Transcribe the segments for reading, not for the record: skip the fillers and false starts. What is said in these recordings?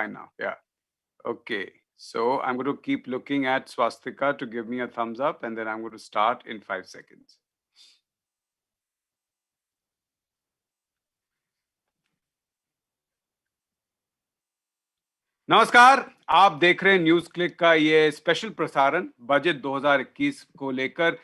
fine now. Yeah. Okay. So I'm going to keep looking at Swastika to give me a thumbs up, and then I'm going to start in 5 seconds. नमस्कार, आप देख रहे हैं news click का ये special प्रसारण budget 2021 को लेकर।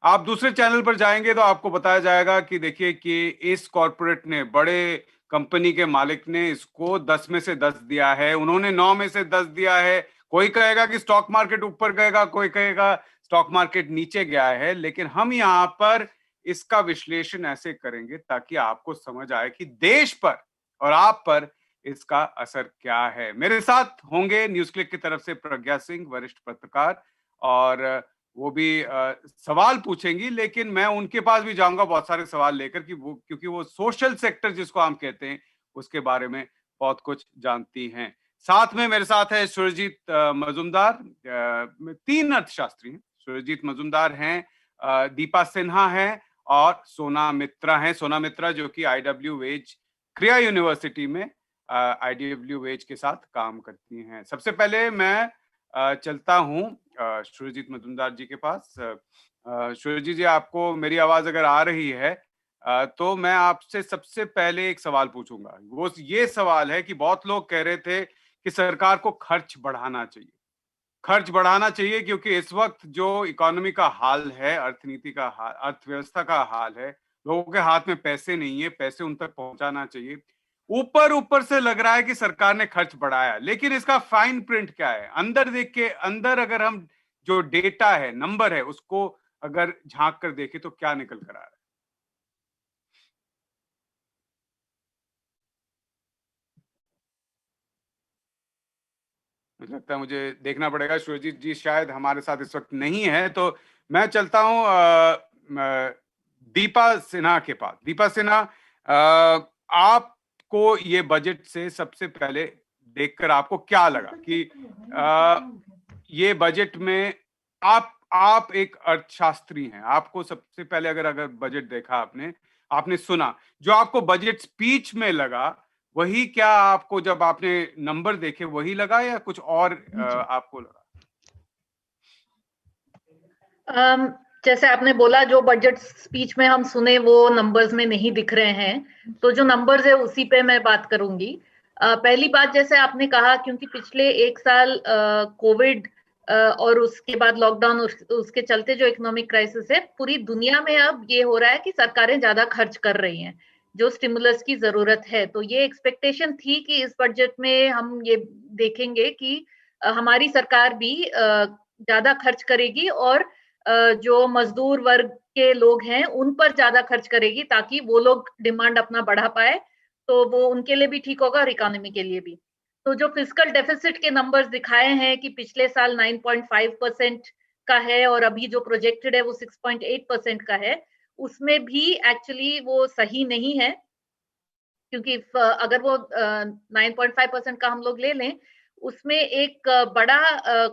आप दूसरे चैनल पर जाएंगे तो आपको बताया जाएगा कि देखिए कि इस कॉर्पोरेट ने, बड़े कंपनी के मालिक ने इसको 10 में से 10 दिया है, उन्होंने 9 में से 10 दिया है। कोई कहेगा कि स्टॉक मार्केट ऊपर गएगा, कोई कहेगा स्टॉक मार्केट नीचे गया है, लेकिन हम यहाँ पर इसका विश्लेषण ऐसे करेंगे ताकि आपको समझ आए कि देश पर और आप पर इसका असर क्या है। मेरे साथ होंगे न्यूज क्लिक की तरफ से प्रज्ञा सिंह, वरिष्ठ पत्रकार, और वो भी सवाल पूछेंगी, लेकिन मैं उनके पास भी जाऊंगा बहुत सारे सवाल लेकर कि वो, क्योंकि वो सोशल सेक्टर जिसको हम कहते हैं उसके बारे में बहुत कुछ जानती हैं। साथ में मेरे साथ है सुरजीत मजूमदार, 3 अर्थशास्त्री हैं। सुरजीत मजूमदार हैं, दीपा सिन्हा है और सोना मित्रा हैं। सोना मित्रा जो कि IW वेज क्रिया यूनिवर्सिटी में IW वेज के साथ काम करती हैं। सबसे पहले मैं चलता हूँ सुरजीत मजूमदार जी के पास। सुरजीत जी, आपको मेरी आवाज अगर आ रही है तो मैं आपसे सबसे पहले एक सवाल पूछूंगा। वो ये सवाल है कि बहुत लोग कह रहे थे कि सरकार को खर्च बढ़ाना चाहिए, खर्च बढ़ाना चाहिए, क्योंकि इस वक्त जो इकोनॉमी का हाल है, अर्थनीति का हाल, अर्थव्यवस्था का हाल है, लोगों के हाथ में पैसे नहीं है, पैसे उन तक पहुंचाना चाहिए। ऊपर ऊपर से लग रहा है कि सरकार ने खर्च बढ़ाया, लेकिन इसका फाइन प्रिंट क्या है? अंदर देख के, अंदर अगर हम जो डेटा है, नंबर है, उसको अगर झांक कर देखें तो क्या निकल कर आ रहा है? मुझे लगता है मुझे देखना पड़ेगा। सुरजीत जी शायद हमारे साथ इस वक्त नहीं है, तो मैं चलता हूँ दीपा सिन्हा के पास। दीपा सिन्हा, आपको ये बजट से सबसे पहले देखकर आपको क्या लगा कि ये बजट में आप एक अर्थशास्त्री हैं, आपको सबसे पहले अगर बजट देखा आपने, आपने सुना, जो आपको बजट स्पीच में लगा, वही क्या आपको जब आपने नंबर देखे वही लगा या कुछ और आपको लगा? जैसे आपने बोला, जो बजट स्पीच में हम सुने वो नंबर्स में नहीं दिख रहे हैं, तो जो नंबर्स है उसी पे मैं बात करूंगी। पहली बात, जैसे आपने कहा, क्योंकि पिछले 1 साल कोविड और उसके बाद लॉकडाउन, उसके चलते जो इकोनॉमिक क्राइसिस है, पूरी दुनिया में अब ये हो रहा है कि सरकारें ज्यादा खर्च कर रही हैं, जो स्टिमुलस की जरूरत है। तो ये एक्सपेक्टेशन थी कि इस बजट में हम ये देखेंगे कि हमारी सरकार भी ज्यादा खर्च करेगी और जो मजदूर वर्ग के लोग हैं उन पर ज्यादा खर्च करेगी, ताकि वो लोग डिमांड अपना बढ़ा पाए, तो वो उनके लिए भी ठीक होगा और इकोनॉमी के लिए भी। तो जो फिस्कल डेफिसिट के नंबर्स दिखाए हैं कि पिछले साल 9.5% का है और अभी जो प्रोजेक्टेड है वो 6.8% का है, उसमें भी एक्चुअली वो सही नहीं है, क्योंकि अगर वो 9.5% का हम लोग ले लें, उसमें एक बड़ा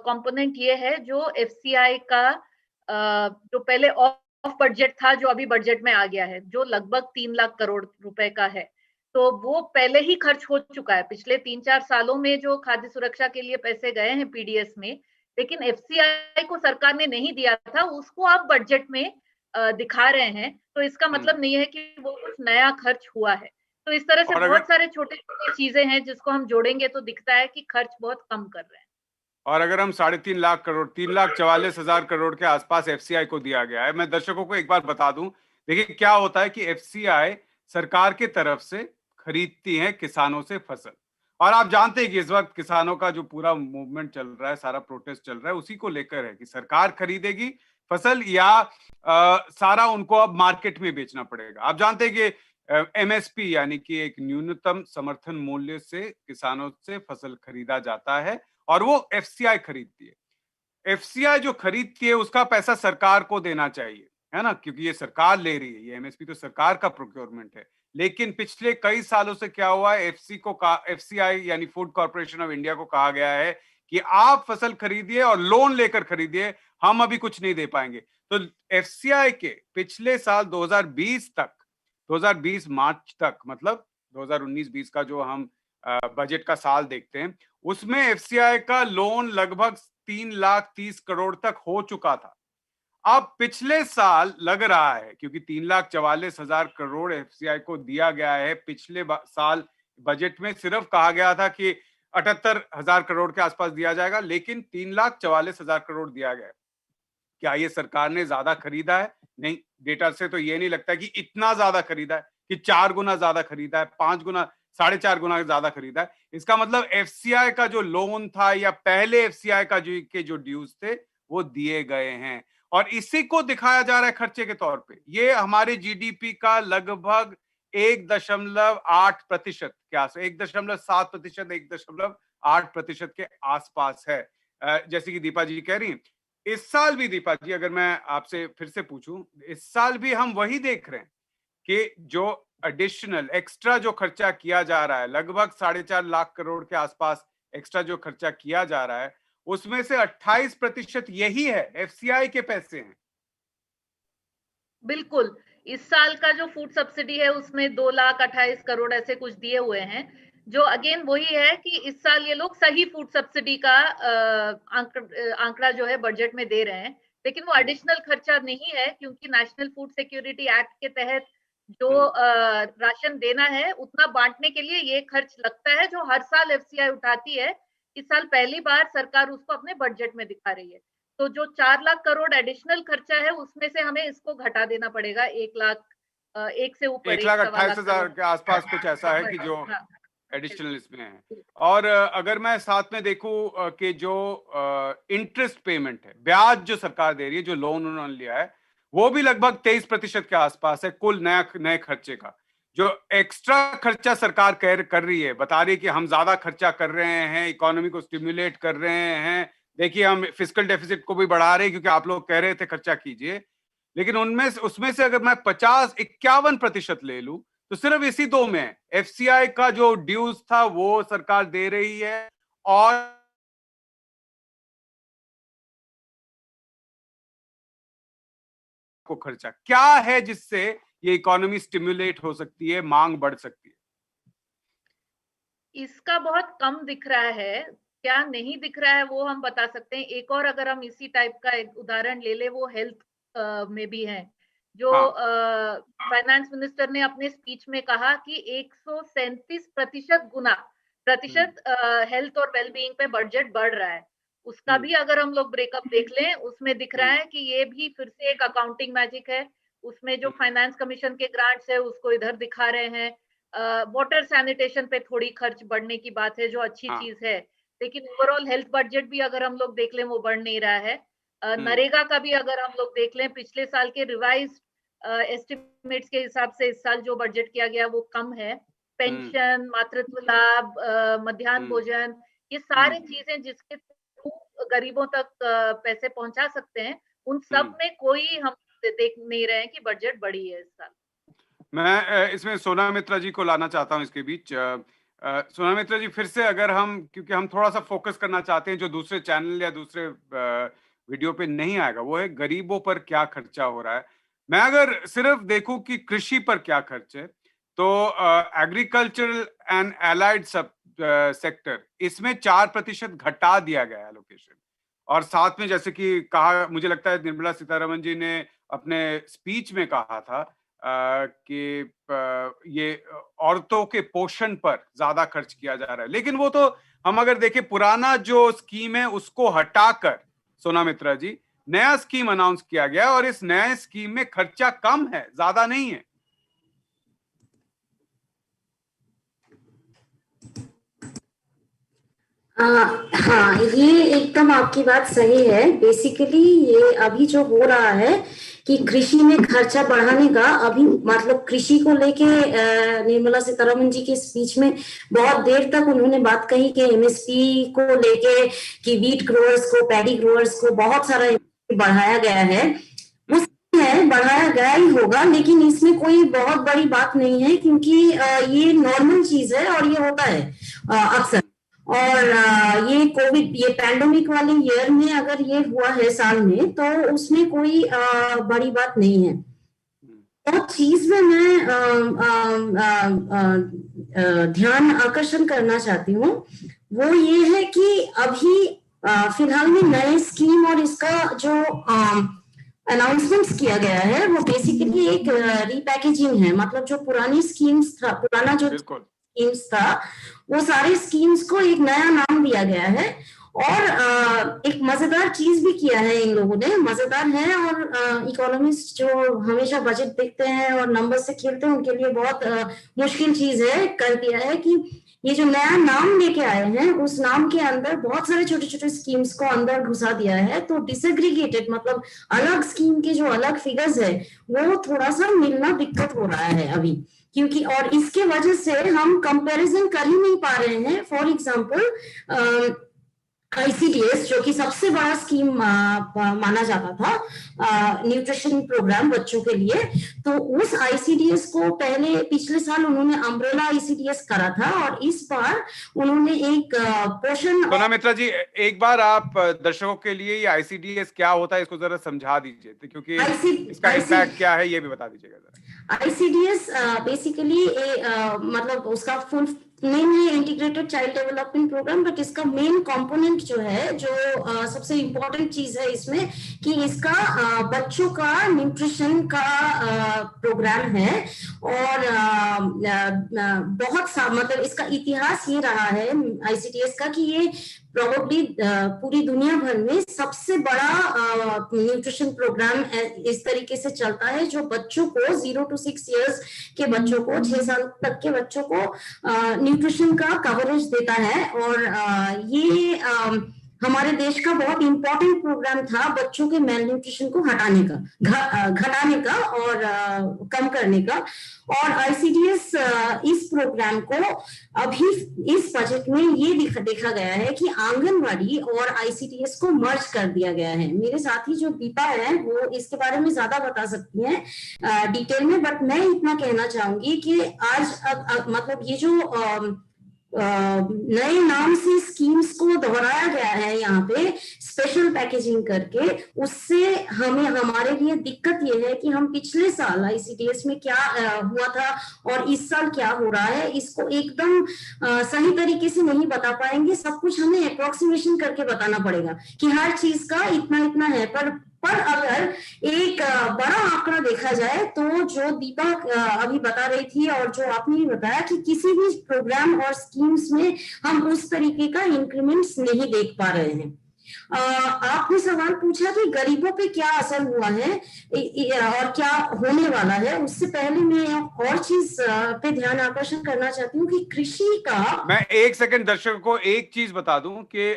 कंपोनेंट ये है जो FCI का जो पहले ऑफ बजट था, जो अभी बजट में आ गया है, जो लगभग 3 लाख करोड़ रुपए का है। तो वो पहले ही खर्च हो चुका है। पिछले 3-4 सालों में जो खाद्य सुरक्षा के लिए पैसे गए हैं PDS में, लेकिन FCI को सरकार ने नहीं दिया था, उसको आप बजट में दिखा रहे हैं। तो इसका मतलब नहीं है कि वो कुछ नया खर्च हुआ है। तो इस तरह से बहुत सारे छोटे छोटे चीजें हैं जिसको हम जोड़ेंगे तो दिखता है कि खर्च बहुत कम कर रहे हैं। और अगर हम 3.5 लाख करोड़, 3,44,000 करोड़ के आसपास FCI को दिया गया है। मैं दर्शकों को एक बार बता दूं, देखिए क्या होता है कि FCI सरकार की तरफ से खरीदती है किसानों से फसल, और आप जानते हैं कि इस वक्त किसानों का जो पूरा मूवमेंट चल रहा है, सारा प्रोटेस्ट चल रहा है, उसी को लेकर है कि सरकार खरीदेगी फसल या सारा उनको अब मार्केट में बेचना पड़ेगा। आप जानते हैं कि MSP यानी कि एक न्यूनतम समर्थन मूल्य से किसानों से फसल खरीदा जाता है और वो FCI खरीदती है। FCI जो खरीदती है उसका पैसा सरकार को देना चाहिए, है ना, क्योंकि ये सरकार ले रही है, ये MSP तो सरकार का प्रोक्योरमेंट है। लेकिन पिछले कई सालों से क्या हुआ है, FCI यानी फूड कॉर्पोरेशन ऑफ इंडिया को कहा गया है कि आप फसल खरीदिए और लोन लेकर खरीदिए, हम अभी कुछ नहीं दे पाएंगे। तो FCI के पिछले साल 2020 मार्च तक, मतलब 2019-20 का जो हम बजट का साल देखते हैं, उसमें एफसीआई का लोन लगभग 3,30,000 करोड़ तक हो चुका था। अब पिछले साल लग रहा है, क्योंकि 3,44,000 करोड़ एफसीआई को दिया गया है, पिछले साल बजट में सिर्फ कहा गया था कि 78,000 करोड़ के आसपास दिया जाएगा, लेकिन 3,44,000 करोड़ दिया गया। क्या ये सरकार ने ज्यादा खरीदा है? नहीं, डेटा से तो ये नहीं लगता कि इतना ज्यादा खरीदा है, कि 4 गुना ज्यादा खरीदा है, 5 गुना, 4.5 गुना ज्यादा खरीदा है। इसका मतलब एफसीआई का जो लोन था या पहले एफसीआई का जो ड्यूज थे वो दिए गए हैं, और इसी को दिखाया जा रहा है खर्चे के तौर पे। ये हमारे जीडीपी का लगभग 1.8% के आस, 1.7%, 1.8% के आसपास है। जैसे कि दीपा जी कह रही हैं, इस साल भी दीपा जी, अगर मैं आपसे फिर से पूछूं, इस साल भी हम वही देख रहे हैं कि जो एडिशनल एक्स्ट्रा जो खर्चा किया जा रहा है, लगभग 4.5 लाख करोड़ के आसपास एक्स्ट्रा जो खर्चा किया जा रहा है, उसमें से 28% यही है, एफसीआई के पैसे हैं। बिल्कुल, इस साल का जो फूड सब्सिडी है उसमें 2,28,000 करोड़ ऐसे कुछ दिए हुए हैं, जो अगेन वही है कि इस साल ये लोग सही फूड सब्सिडी का आंकड़ा जो है बजट में दे रहे हैं, लेकिन वो एडिशनल खर्चा नहीं है, क्योंकि नेशनल फूड सिक्योरिटी एक्ट के तहत जो राशन देना है उतना बांटने के लिए ये खर्च लगता है, जो हर साल एफसीआई उठाती है। इस साल पहली बार सरकार उसको अपने बजट में दिखा रही है। तो जो 4 लाख करोड़ एडिशनल खर्चा है उसमें से हमें इसको घटा देना पड़ेगा 1 लाख, 1 से ऊपर 1,28,000 के आसपास कुछ ऐसा है कि जो एडिशनल इसमें है। और अगर मैं साथ में देखूं कि जो इंटरेस्ट पेमेंट है, ब्याज जो सरकार दे रही है, जो लोन उन्होंने लिया है, वो भी लगभग 23% के आसपास है कुल नए खर्चे का। जो एक्स्ट्रा खर्चा सरकार कर रही है, बता रही है कि हम ज्यादा खर्चा कर रहे हैं, इकोनॉमी को स्टिमुलेट कर रहे हैं, देखिए हम फिस्कल डेफिसिट को भी बढ़ा रहे हैं क्योंकि आप लोग कह रहे थे खर्चा कीजिए, लेकिन उसमें से अगर मैं 51% ले लूं तो सिर्फ इसी दो में एफसीआई का जो ड्यूज था वो सरकार दे रही है, और को खर्चा क्या है जिससे ये इकोनॉमी स्टिमुलेट हो सकती है, मांग बढ़ सकती है? इसका बहुत कम दिख रहा है। क्या नहीं दिख रहा है वो हम बता सकते हैं। एक और अगर हम इसी टाइप का एक उदाहरण ले ले, वो हेल्थ में भी है। जो फाइनेंस मिनिस्टर ने अपने स्पीच में कहा कि 137% हेल्थ और वेलबीइंग पे बजट बढ़ रहा है। उसका भी अगर हम लोग ब्रेकअप देख लें, उसमें दिख रहा है कि ये भी फिर से एक अकाउंटिंग मैजिक है। उसमें जो फाइनेंस कमीशन के ग्रांट्स है उसको इधर दिखा रहे हैं। वाटर सैनिटेशन पे थोड़ी खर्च बढ़ने की बात है, जो अच्छी चीज है, लेकिन ओवरऑल हेल्थ बजट भी अगर हम लोग देख लें वो बढ़ नहीं रहा है। नरेगा का भी अगर हम लोग देख लें, पिछले साल के रिवाइज एस्टिमेट्स के हिसाब से इस साल जो बजट किया गया वो कम है। पेंशन, मातृत्व लाभ, मध्याह्न भोजन, ये सारी चीजें जिसके थ्रू गरीबों तक पैसे पहुंचा सकते हैं, उन सब में कोई हम देख नहीं रहे हैं कि बजट बढ़ी है इस साल। मैं इसमें सोना मित्रा जी को लाना चाहता हूं इसके बीच। सोना मित्रा जी, फिर से अगर हम, क्योंकि हम थोड़ा सा फोकस करना चाहते हैं जो दूसरे चैनल या दूसरे वीडियो पे नहीं आएगा, वो है गरीबों पर क्या खर्चा हो रहा है। मैं अगर सिर्फ देखूं कि कृषि पर क्या खर्च है, तो एग्रीकल्चरल एंड एलाइड सब सेक्टर, इसमें 4% घटा दिया गया है एलोकेशन। और साथ में जैसे कि कहा, मुझे लगता है निर्मला सीतारमण जी ने अपने स्पीच में कहा था कि ये औरतों के पोषण पर ज्यादा खर्च किया जा रहा है, लेकिन वो तो हम अगर देखें, पुराना जो स्कीम है उसको हटाकर सोना मित्रा जी नया स्कीम अनाउंस किया गया, और इस नए स्कीम में खर्चा कम है, ज्यादा नहीं है। हाँ, ये एकदम आपकी बात सही है। बेसिकली ये अभी जो हो रहा है कि कृषि में खर्चा बढ़ाने का, अभी मतलब कृषि को लेके निर्मला सीतारमण जी के स्पीच में बहुत देर तक उन्होंने बात कही कि एमएसपी को लेके, कि वीट ग्रोअर्स को, पैडी ग्रोअर्स को बहुत सारा बढ़ाया गया है। वो है, बढ़ाया गया ही होगा, लेकिन इसमें कोई बहुत बड़ी बात नहीं है, क्योंकि ये नॉर्मल चीज है और ये होता है अक्सर। और ये कोविड, ये पैंडेमिक वाले ईयर में अगर ये हुआ है साल में, तो उसमें कोई बड़ी बात नहीं है। तो चीज में मैं ध्यान आकर्षण करना चाहती हूँ वो ये है कि अभी फिलहाल में नए स्कीम और इसका जो अनाउंसमेंट्स किया गया है वो बेसिकली एक रीपैकेजिंग है। मतलब जो पुरानी स्कीम्स था, पुराना जो स्कीम्स था, वो सारे स्कीम्स को एक नया नाम दिया गया है। और एक मजेदार चीज भी किया है इन लोगों ने, मजेदार है, और इकोनॉमिस्ट जो हमेशा बजट देखते हैं और नंबर से खेलते हैं उनके लिए बहुत मुश्किल चीज है, कर दिया है कि ये जो नया नाम लेके आए हैं उस नाम के अंदर बहुत सारे छोटे छोटे स्कीम्स को अंदर घुसा दिया है। तो डिसएग्रीगेटेड मतलब अलग स्कीम के जो अलग फिगर्स है वो थोड़ा सा मिलना दिक्कत हो रहा है अभी, क्योंकि और इसके वजह से हम कंपैरिजन कर ही नहीं पा रहे हैं। फॉर एग्जांपल आईसीडीएस जो कि सबसे बड़ा स्कीम माना जाता था न्यूट्रिशन प्रोग्राम बच्चों के लिए, तो उस आईसीडीएस को पहले पिछले साल उन्होंने अम्ब्रेला आईसीडीएस करा था और इस बार उन्होंने एक पोषण। सोना मित्रा जी, एक बार आप दर्शकों के लिए ये आईसीडीएस क्या होता है इसको जरा समझा दीजिए, क्योंकि इसका इम्पैक्ट क्या है ये भी बता दीजिएगा जरा। आईसीडीएस बेसिकली मतलब उसका फुल नेम है integrated child development programme, but इसका मेन कंपोनेंट जो है, जो सबसे इम्पोर्टेंट चीज है इसमें कि इसका बच्चों का न्यूट्रिशन का प्रोग्राम है। और बहुत सा मतलब इसका इतिहास ये रहा है आईसीडीएस का कि ये प्रोबेबली पूरी दुनिया भर में सबसे बड़ा न्यूट्रिशन प्रोग्राम इस तरीके से चलता है जो बच्चों को 0 to 6 इयर्स के बच्चों को, 6 साल तक के बच्चों को न्यूट्रिशन का कवरेज देता है। और ये हमारे देश का बहुत इंपॉर्टेंट प्रोग्राम था बच्चों के मेल न्यूट्रिशन को हटाने का, घटाने का और कम करने का। और आईसीडीएस इस प्रोग्राम को अभी इस बजट में ये देखा गया है कि आंगनवाड़ी और आईसीडीएस को मर्ज कर दिया गया है। मेरे साथी जो दीपा है वो इसके बारे में ज्यादा बता सकती हैं डिटेल में, बट मैं इतना कहना चाहूंगी कि आज मतलब ये जो नए नाम से स्कीम्स को दोहराया गया है यहाँ पे स्पेशल पैकेजिंग करके, उससे हमें हमारे लिए दिक्कत ये है कि हम पिछले साल आईसीडीएस में क्या हुआ था और इस साल क्या हो रहा है इसको एकदम सही तरीके से नहीं बता पाएंगे। सब कुछ हमें अप्रोक्सीमेशन करके बताना पड़ेगा कि हर चीज का इतना इतना है। पर अगर एक बड़ा आंकड़ा देखा जाए तो जो दीपा अभी बता रही थी और जो आपने भी बताया कि किसी भी प्रोग्राम और स्कीम्स में हम उस तरीके का इंक्रीमेंट्स नहीं देख पा रहे हैं। आपने सवाल पूछा कि गरीबों पे क्या असर हुआ है और क्या होने वाला है। उससे पहले मैं और चीज पे ध्यान आकर्षण करना चाहती हूँ कि कृषि का, मैं एक सेकंड दर्शकों को एक चीज बता दूं कि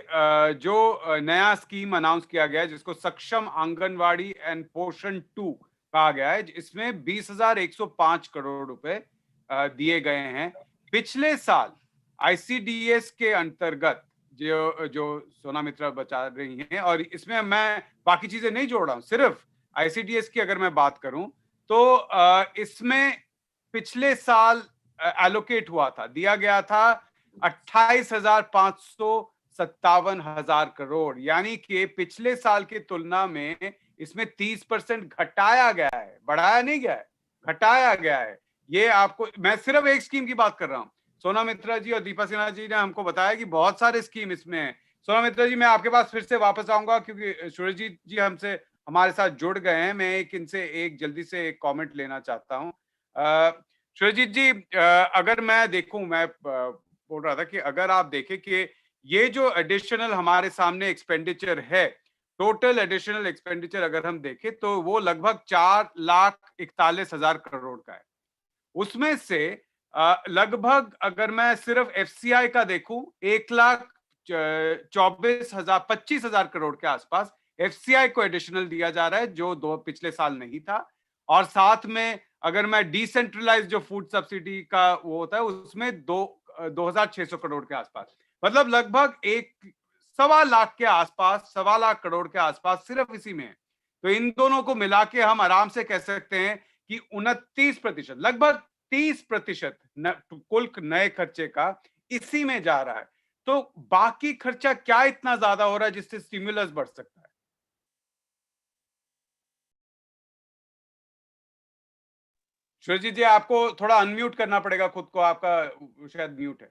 जो नया स्कीम अनाउंस किया गया है जिसको सक्षम आंगनवाड़ी एंड पोषण 2 कहा गया है, इसमें 20,105 करोड़ रुपए दिए गए हैं। पिछले साल आईसीडीएस के अंतर्गत जो सोना मित्रा बता रही हैं, और इसमें मैं बाकी चीजें नहीं जोड़ रहा हूं, सिर्फ आईसीडीएस की अगर मैं बात करूं तो इसमें पिछले साल एलोकेट हुआ था, दिया गया था 28,557 करोड़, यानी कि पिछले साल की तुलना में इसमें 30% घटाया गया है, बढ़ाया नहीं गया है, घटाया गया है। ये आपको, मैं सिर्फ एक स्कीम की बात कर रहा हूं। सोना मित्रा जी और दीपा सिन्हा जी ने हमको बताया कि बहुत सारे स्कीम इसमें हैं। सोना मित्रा जी, मैं आपके पास फिर से वापस आऊंगा क्योंकि सुरजीत जी हमसे हमारे साथ जुड़ गए हैं। मैं इनसे एक जल्दी से एक कमेंट लेना चाहता हूं। सुरजीत जी, अगर मैं देखूं, मैं बोल रहा था कि अगर आप देखें कि ये जो एडिशनल हमारे सामने एक्सपेंडिचर है, टोटल एडिशनल एक्सपेंडिचर अगर हम देखें तो वो लगभग 4,41,000 करोड़ का है। उसमें से लगभग अगर मैं सिर्फ एफसीआई का देखूं 1,24,025 करोड़ के आसपास एफसीआई को एडिशनल दिया जा रहा है, जो पिछले साल नहीं था। और साथ में अगर मैं डिसेंट्रलाइज जो फूड सब्सिडी का वो होता है उसमें 2,600 करोड़ के आसपास, मतलब लगभग 1.25 लाख के आसपास, 1.25 लाख करोड़ के आसपास सिर्फ इसी में है। तो इन दोनों को मिला के हम आराम से कह सकते हैं कि 29%, लगभग 30% कुल नए खर्चे का इसी में जा रहा है। तो बाकी खर्चा क्या इतना ज्यादा हो रहा है जिससे स्टिमुलस बढ़ सकता है? सुरजीत जी, आपको थोड़ा अनम्यूट करना पड़ेगा खुद को, आपका शायद म्यूट है।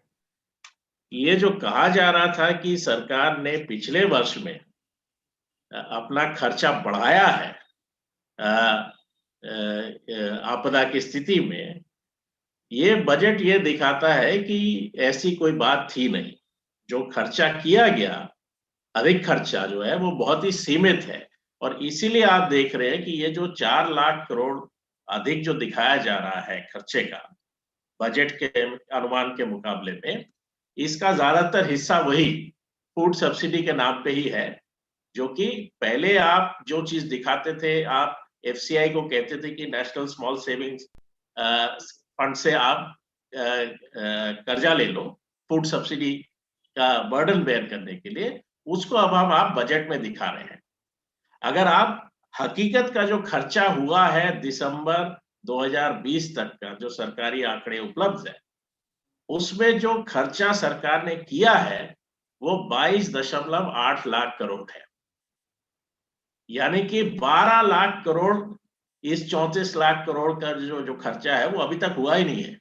ये जो कहा जा रहा था कि सरकार ने पिछले वर्ष में अपना खर्चा बढ़ाया है आपदा की स्थिति में, ये बजट ये दिखाता है कि ऐसी कोई बात थी नहीं। जो खर्चा किया गया, अधिक खर्चा जो है वो बहुत ही सीमित है, और इसीलिए आप देख रहे हैं कि ये जो 4 लाख करोड़ अधिक जो दिखाया जा रहा है खर्चे का बजट के अनुमान के मुकाबले में, इसका ज्यादातर हिस्सा वही फूड सब्सिडी के नाम पे ही है। जो कि पहले आप जो चीज दिखाते थे, आप एफसीआई को कहते थे कि नेशनल स्मॉल सेविंग्स फंड से आप कर्जा ले लो फूड सब्सिडी का बर्डन बेयर करने के लिए, उसको अब हम आप बजट में दिखा रहे हैं। अगर आप हकीकत का जो खर्चा हुआ है दिसंबर 2020 तक का जो सरकारी आंकड़े उपलब्ध है, उसमें जो खर्चा सरकार ने किया है वो 22.8 लाख करोड़ है। यानी कि 12 लाख करोड़ इस 34 लाख करोड़ का जो खर्चा है वो अभी तक हुआ ही नहीं है।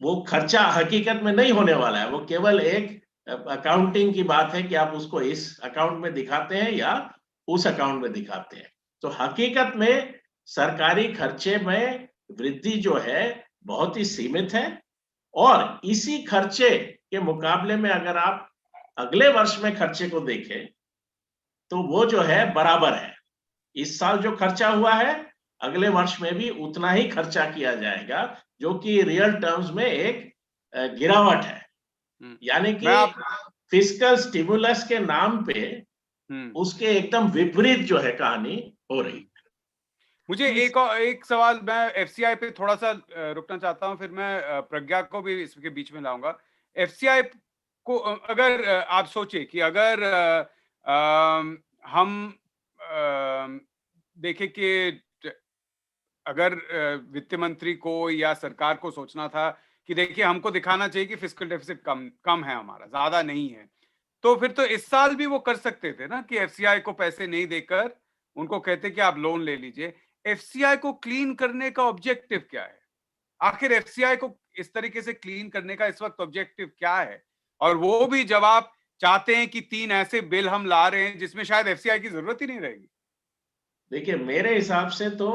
वो खर्चा हकीकत में नहीं होने वाला है, वो केवल एक अकाउंटिंग की बात है कि आप उसको इस अकाउंट में दिखाते हैं या उस अकाउंट में दिखाते हैं। तो हकीकत में सरकारी खर्चे में वृद्धि जो है बहुत ही सीमित है, और इसी खर्चे के मुकाबले में अगर आप अगले वर्ष में खर्चे को देखें तो वो जो है बराबर है। इस साल जो खर्चा हुआ है अगले वर्ष में भी उतना ही खर्चा किया जाएगा, जो कि रियल टर्म्स में एक गिरावट है। यानी कि फिस्कल स्टिमुलस के नाम पे उसके एकदम विपरीत जो है कहानी हो रही है। मुझे एक सवाल, मैं एफसीआई पे थोड़ा सा रुकना चाहता हूं, फिर मैं प्रज्ञा को भी इसके बीच में लाऊंगा। एफसीआई को अगर आप सोचे कि अगर हम देखें कि अगर वित्त मंत्री को या सरकार को सोचना था कि देखिए हमको दिखाना चाहिए कि फिस्कल डेफिसिट कम है, हमारा ज्यादा नहीं है, तो फिर तो इस साल भी वो कर सकते थे ना कि एफसीआई को पैसे नहीं देकर उनको कहते कि आप लोन ले लीजिए। एफसीआई को क्लीन करने का ऑब्जेक्टिव क्या है? आखिर एफसीआई को इस तरीके से क्लीन करने का इस वक्त ऑब्जेक्टिव क्या है? और वो भी जब आप चाहते हैं कि 3 ऐसे बिल हम ला रहे हैं जिसमें शायद एफसीआई की जरूरत ही नहीं रहेगी। देखिए, मेरे हिसाब से तो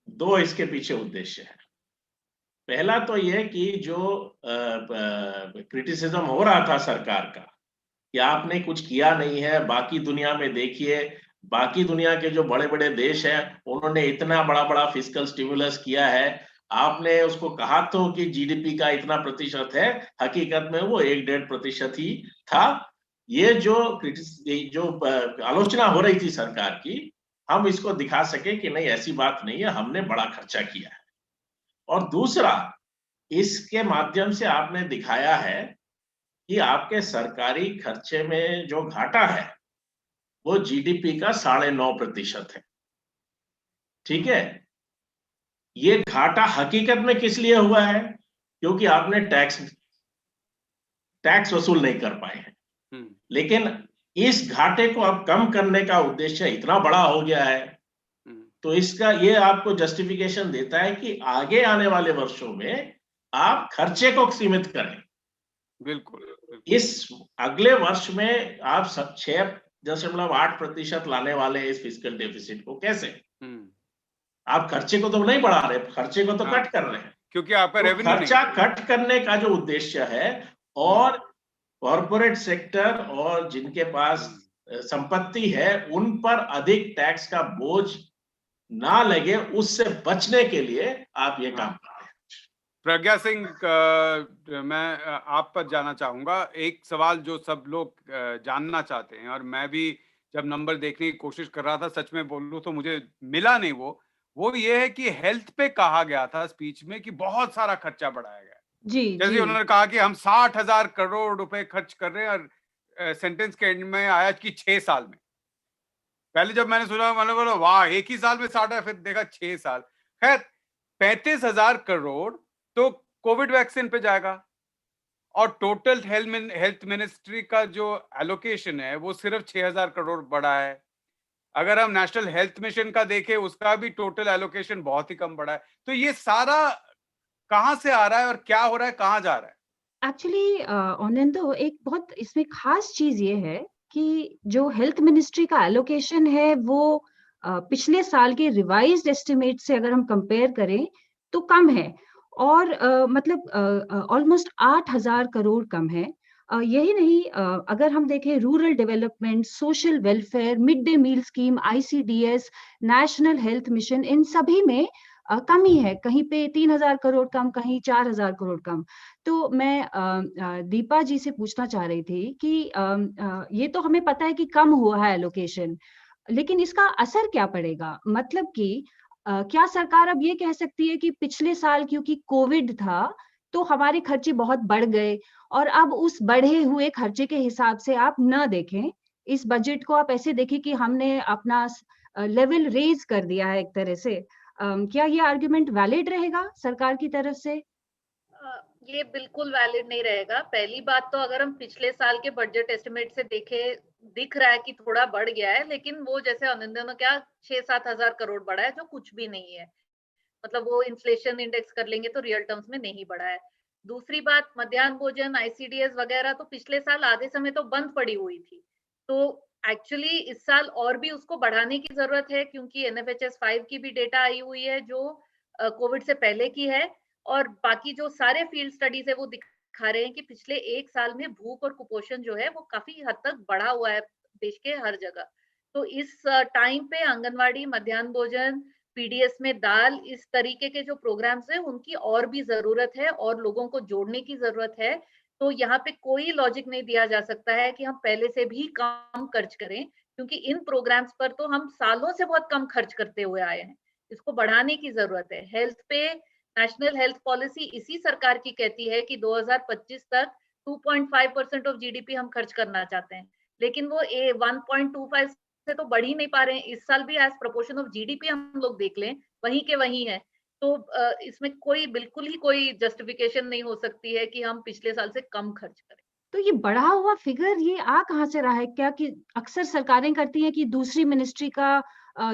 2 इसके पीछे उद्देश्य है। पहला तो यह कि जो क्रिटिसिज्म हो रहा था सरकार का कि आपने कुछ किया नहीं है, बाकी दुनिया में देखिए, बाकी दुनिया के जो बड़े बड़े देश हैं उन्होंने इतना बड़ा बड़ा फिस्कल स्टिमुलस किया है, आपने उसको कहा तो कि जीडीपी का इतना प्रतिशत है, हकीकत में वो 1-1.5% ही था। ये जो आलोचना हो रही थी सरकार की, हम इसको दिखा सके कि नहीं ऐसी बात नहीं है, हमने बड़ा खर्चा किया है। और दूसरा, इसके माध्यम से आपने दिखाया है कि आपके सरकारी खर्चे में जो घाटा है वो जीडीपी का 9.5% है। ठीक है, ये घाटा हकीकत में किस लिए हुआ है? क्योंकि आपने टैक्स वसूल नहीं कर पाए हैं। लेकिन इस घाटे को अब कम करने का उद्देश्य इतना बड़ा हो गया है, तो इसका ये आपको जस्टिफिकेशन देता है कि आगे आने वाले वर्षों में आप खर्चे को सीमित करें। बिल्कुल। इस अगले वर्ष में आप 6.8% लाने वाले हैं इस फिस्कल डेफिसिट को। कैसे? आप खर्चे को तो नहीं बढ़ा रहे, खर्चे को तो कट कर रहे हैं, क्योंकि आपका रेवेन्यू खर्चा कट करने का जो उद्देश्य है, और कॉर्पोरेट सेक्टर और जिनके पास संपत्ति है उन पर अधिक टैक्स का बोझ ना लगे, उससे बचने के लिए आप ये काम कर रहे हैं। प्रज्ञा सिंह, मैं आप पर जाना चाहूंगा। एक सवाल जो सब लोग जानना चाहते हैं, और मैं भी जब नंबर देखने की कोशिश कर रहा था, सच में बोलूं तो मुझे मिला नहीं, वो ये है कि हेल्थ पे कहा गया था स्पीच में कि बहुत सारा खर्चा बढ़ाया गया। जैसे उन्होंने कहा कि हम 60,000 करोड़ रुपए खर्च कर रहे हैं, और सेंटेंस के एंड में आया कि 6 साल में। पहले जब मैंने सुना मैंने बोला वाह, एक ही साल में 60 है, फिर देखा 6 साल। खैर, 35,000 करोड़ तो कोविड वैक्सीन पे जाएगा, और टोटल हेल्थ मिनिस्ट्री का जो एलोकेशन है वो सिर्फ 6,000 करोड़ बढ़ा है। अगर हम नेशनल हेल्थ मिशन का देखें, उसका भी टोटल एलोकेशन बहुत ही कम बढ़ा है। तो ये सारा कहाँ से आ रहा है और क्या हो रहा है, कहाँ जा रहा है? एक्चुअली ऑनंदो, एक बहुत इसमें खास चीज ये है कि जो हेल्थ मिनिस्ट्री का एलोकेशन है वो पिछले साल के रिवाइज्ड एस्टिमेट से अगर हम कंपेयर करें तो कम है, और मतलब ऑलमोस्ट 8,000 करोड़ कम है। यही नहीं, अगर हम देखें rural development, social welfare, mid day meal scheme, ICDS, national health mission, इन सभी में कमी है। कहीं पे 3,000 करोड़ कम, कहीं 4,000 करोड़ कम। तो मैं दीपा जी से पूछना चाह रही थी कि ये तो हमें पता है कि कम हुआ है एलोकेशन, लेकिन इसका असर क्या पड़ेगा? मतलब कि क्या सरकार अब ये कह सकती है कि पिछले साल क्योंकि कोविड था तो हमारे खर्चे बहुत बढ़ गए, और अब उस बढ़े हुए खर्चे के हिसाब से आप न देखें, इस बजट को आप ऐसे देखें कि हमने अपना लेवल रेज कर दिया है एक तरह से। क्या ये आर्गुमेंट वैलिड रहेगा सरकार की तरफ से? ये बिल्कुल वैलिड नहीं रहेगा। पहली बात तो अगर हम पिछले साल के बजट एस्टिमेट से देखें, दिख रहा है कि थोड़ा बढ़ गया है, लेकिन वो जैसे आनंदन ने क्या 6-7 हजार करोड़ बढ़ा है, जो कुछ भी नहीं है। मतलब वो इन्फ्लेशन इंडेक्स कर लेंगे तो रियल टर्म्स में नहीं बढ़ा है। दूसरी बात, मध्याह्न भोजन, आईसीडीएस वगैरह तो पिछले साल आधे समय तो बंद पड़ी हुई थी। तो एक्चुअली इस साल और भी उसको बढ़ाने की जरूरत है, क्योंकि एनएफएचएस 5 की भी डेटा आई हुई है जो कोविड से पहले की है, और बाकी जो सारे फील्ड स्टडीज है वो दिखा रहे हैं कि पिछले 1 साल में भूख और कुपोषण जो है वो काफी हद तक बढ़ा हुआ है देश के हर जगह। तो इस टाइम पे आंगनवाड़ी, मध्याह्न भोजन, पीडीएस में दाल, इस तरीके के जो प्रोग्राम्स हैं उनकी और भी जरूरत है और लोगों को जोड़ने की जरूरत है। तो यहाँ पे कोई लॉजिक नहीं दिया जा सकता है कि हम पहले से भी कम खर्च करें, क्योंकि इन प्रोग्राम्स पर तो हम सालों से बहुत कम खर्च करते हुए आए हैं। इसको बढ़ाने की जरूरत है। हेल्थ पे नेशनल हेल्थ पॉलिसी इसी सरकार की कहती है कि 2025 तक 2.5% ऑफ जीडीपी हम खर्च करना चाहते हैं, लेकिन वो 1.25 से तो बढ़ ही नहीं पा रहे हैं। इस साल भी एज प्रोपोर्शन ऑफ जीडीपी हम लोग देख लें, वहीं के वहीं है। तो इसमें कोई बिल्कुल ही कोई जस्टिफिकेशन नहीं हो सकती है कि हम पिछले साल से कम खर्च करें। तो ये बढ़ा हुआ फिगर ये आ कहाँ से रहा है? क्या कि अक्सर सरकारें करती हैं कि दूसरी मिनिस्ट्री का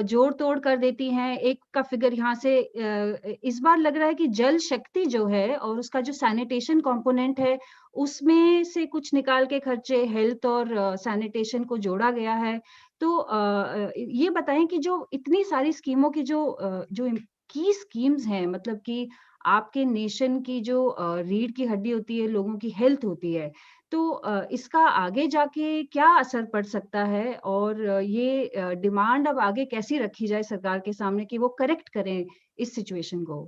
जोड़ तोड़ कर देती हैं, एक का फिगर यहाँ से। इस बार लग रहा है कि जल शक्ति जो है और उसका जो सैनिटेशन कंपोनेंट है उसमें से कुछ निकाल के खर्चे हेल्थ और सैनिटेशन को जोड़ा गया है। तो ये बताएं कि जो इतनी सारी स्कीमों की जो की स्कीम्स हैं, मतलब कि आपके नेशन की जो रीढ़ की हड्डी होती है, लोगों की हेल्थ होती है, तो इसका आगे जाके क्या असर पड़ सकता है? और ये डिमांड अब आगे कैसी रखी जाए सरकार के सामने कि वो करेक्ट करें इस सिचुएशन को?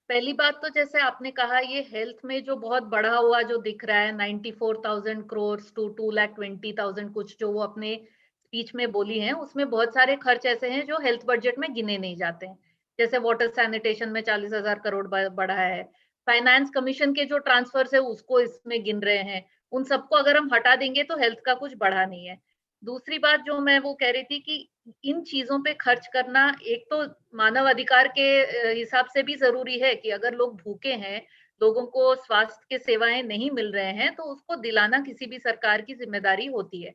पहली बात तो जैसे आपने कहा, ये हेल्थ में जो बहुत बढ़ा हुआ जो दिख रहा है 94,000 करोड़ टू 2,20,000 कुछ, जो वो अपने स्पीच में बोली हैं, उसमें बहुत सारे खर्च ऐसे हैं जो हेल्थ बजट में गिने नहीं जाते हैं। जैसे वाटर सैनिटेशन में 40,000 करोड़ बढ़ा है। फाइनेंस कमीशन के जो ट्रांसफर है उसको इसमें गिन रहे हैं। उन सबको अगर हम हटा देंगे तो हेल्थ का कुछ बढ़ा नहीं है। दूसरी बात जो मैं वो कह रही थी कि इन चीजों पे खर्च करना एक तो मानव अधिकार के हिसाब से भी जरूरी है कि अगर लोग भूखे हैं, लोगों को स्वास्थ्य के सेवाएं नहीं मिल रहे हैं, तो उसको दिलाना किसी भी सरकार की जिम्मेदारी होती है।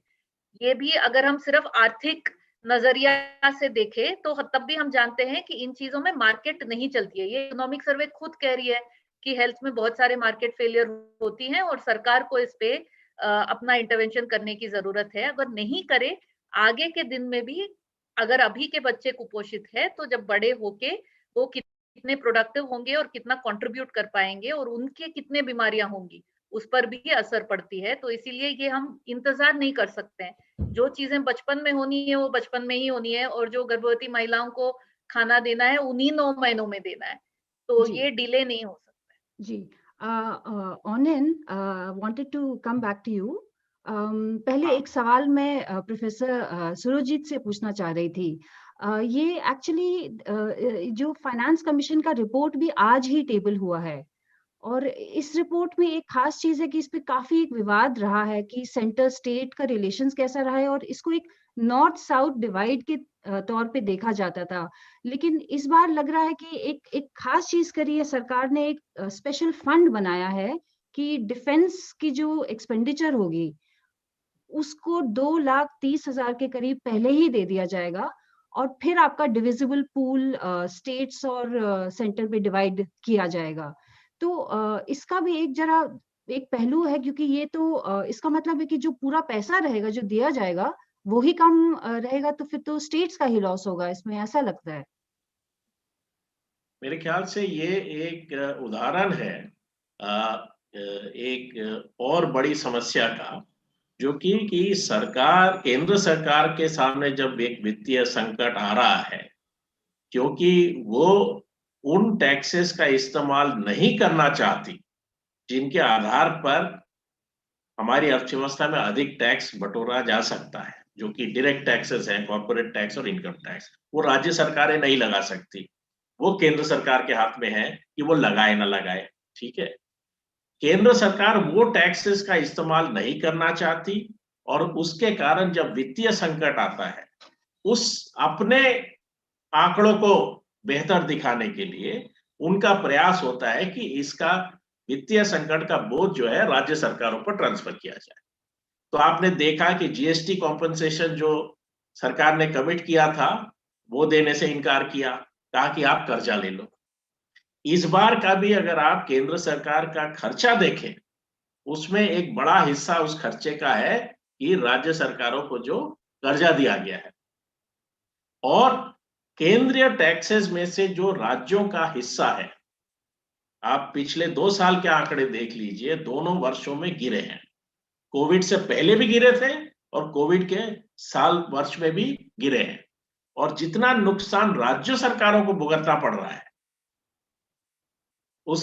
ये भी अगर हम सिर्फ आर्थिक नजरिया से देखें तो तब भी हम जानते हैं कि इन चीजों में मार्केट नहीं चलती है। ये इकोनॉमिक सर्वे खुद कह रही है कि हेल्थ में बहुत सारे मार्केट फेलियर होती हैं और सरकार को इस पे अपना इंटरवेंशन करने की जरूरत है। अगर नहीं करे, आगे के दिन में भी अगर अभी के बच्चे कुपोषित है तो जब बड़े होके वो कितने प्रोडक्टिव होंगे और कितना कंट्रीब्यूट कर पाएंगे और उनके कितने बीमारियां होंगी, उस पर भी असर पड़ती है। तो इसीलिए ये हम इंतजार नहीं कर सकते हैं। जो चीजें बचपन में होनी है वो बचपन में ही होनी है, और जो गर्भवती महिलाओं को खाना देना है उन्हीं 9 महीनों में देना है। तो ये डिले नहीं हो सकता है। जी, ऑनन wanted to come back to you. पहले एक सवाल मैं प्रोफेसर सुरजीत से पूछना चाह रही थी। ये एक्चुअली जो फाइनेंस कमीशन का रिपोर्ट भी आज ही टेबल हुआ है, और इस रिपोर्ट में एक खास चीज है कि इस पे काफी एक विवाद रहा है कि सेंटर स्टेट का रिलेशंस कैसा रहा है, और इसको एक नॉर्थ साउथ डिवाइड के तौर पे देखा जाता था। लेकिन इस बार लग रहा है कि एक खास चीज करी है सरकार ने, एक स्पेशल फंड बनाया है कि डिफेंस की जो एक्सपेंडिचर होगी उसको 2,30,000 के करीब पहले ही दे दिया जाएगा और फिर आपका डिविजिबल पूल स्टेट्स और सेंटर पे डिवाइड किया जाएगा। तो इसका भी एक पहलू है, क्योंकि ये तो इसका मतलब है कि जो पूरा पैसा रहेगा जो दिया जाएगा वो ही कम रहेगा, तो फिर तो स्टेट्स का ही लॉस होगा इसमें, ऐसा लगता है। मेरे ख्याल से ये एक उदाहरण है एक और बड़ी समस्या का, जो कि सरकार, केंद्र सरकार के सामने जब एक वित्तीय संकट आ रहा है, क्योंकि वो उन टैक्सेस का इस्तेमाल नहीं करना चाहती जिनके आधार पर हमारी अर्थव्यवस्था में अधिक टैक्स बटोरा जा सकता है, जो कि डायरेक्ट टैक्सेस हैं, कॉर्पोरेट टैक्स और इनकम टैक्स। वो राज्य सरकारें नहीं लगा सकती, वो केंद्र सरकार के हाथ में है कि वो लगाए ना लगाए। ठीक है, केंद्र सरकार वो टैक्सेस का इस्तेमाल नहीं करना चाहती और उसके कारण जब वित्तीय संकट आता है, उस अपने आंकड़ों को बेहतर दिखाने के लिए उनका प्रयास होता है कि इसका वित्तीय संकट का बोझ जो है राज्य सरकारों पर ट्रांसफर किया जाए। तो आपने देखा कि जीएसटी कॉम्पनसेशन जो सरकार ने कमिट किया था, वो देने से इनकार किया, कहा कि आप कर्जा ले लो। इस बार का भी अगर आप केंद्र सरकार का खर्चा देखें, उसमें एक बड़ा हिस्सा उस खर्चे का है कि राज्य सरकारों को जो कर्जा दिया गया है, और केंद्रीय टैक्सेस में से जो राज्यों का हिस्सा है, आप पिछले 2 साल के आंकड़े देख लीजिए, दोनों वर्षों में गिरे हैं। कोविड से पहले भी गिरे थे और कोविड के वर्ष में भी गिरे हैं, और जितना नुकसान राज्य सरकारों को भुगतना पड़ रहा है वो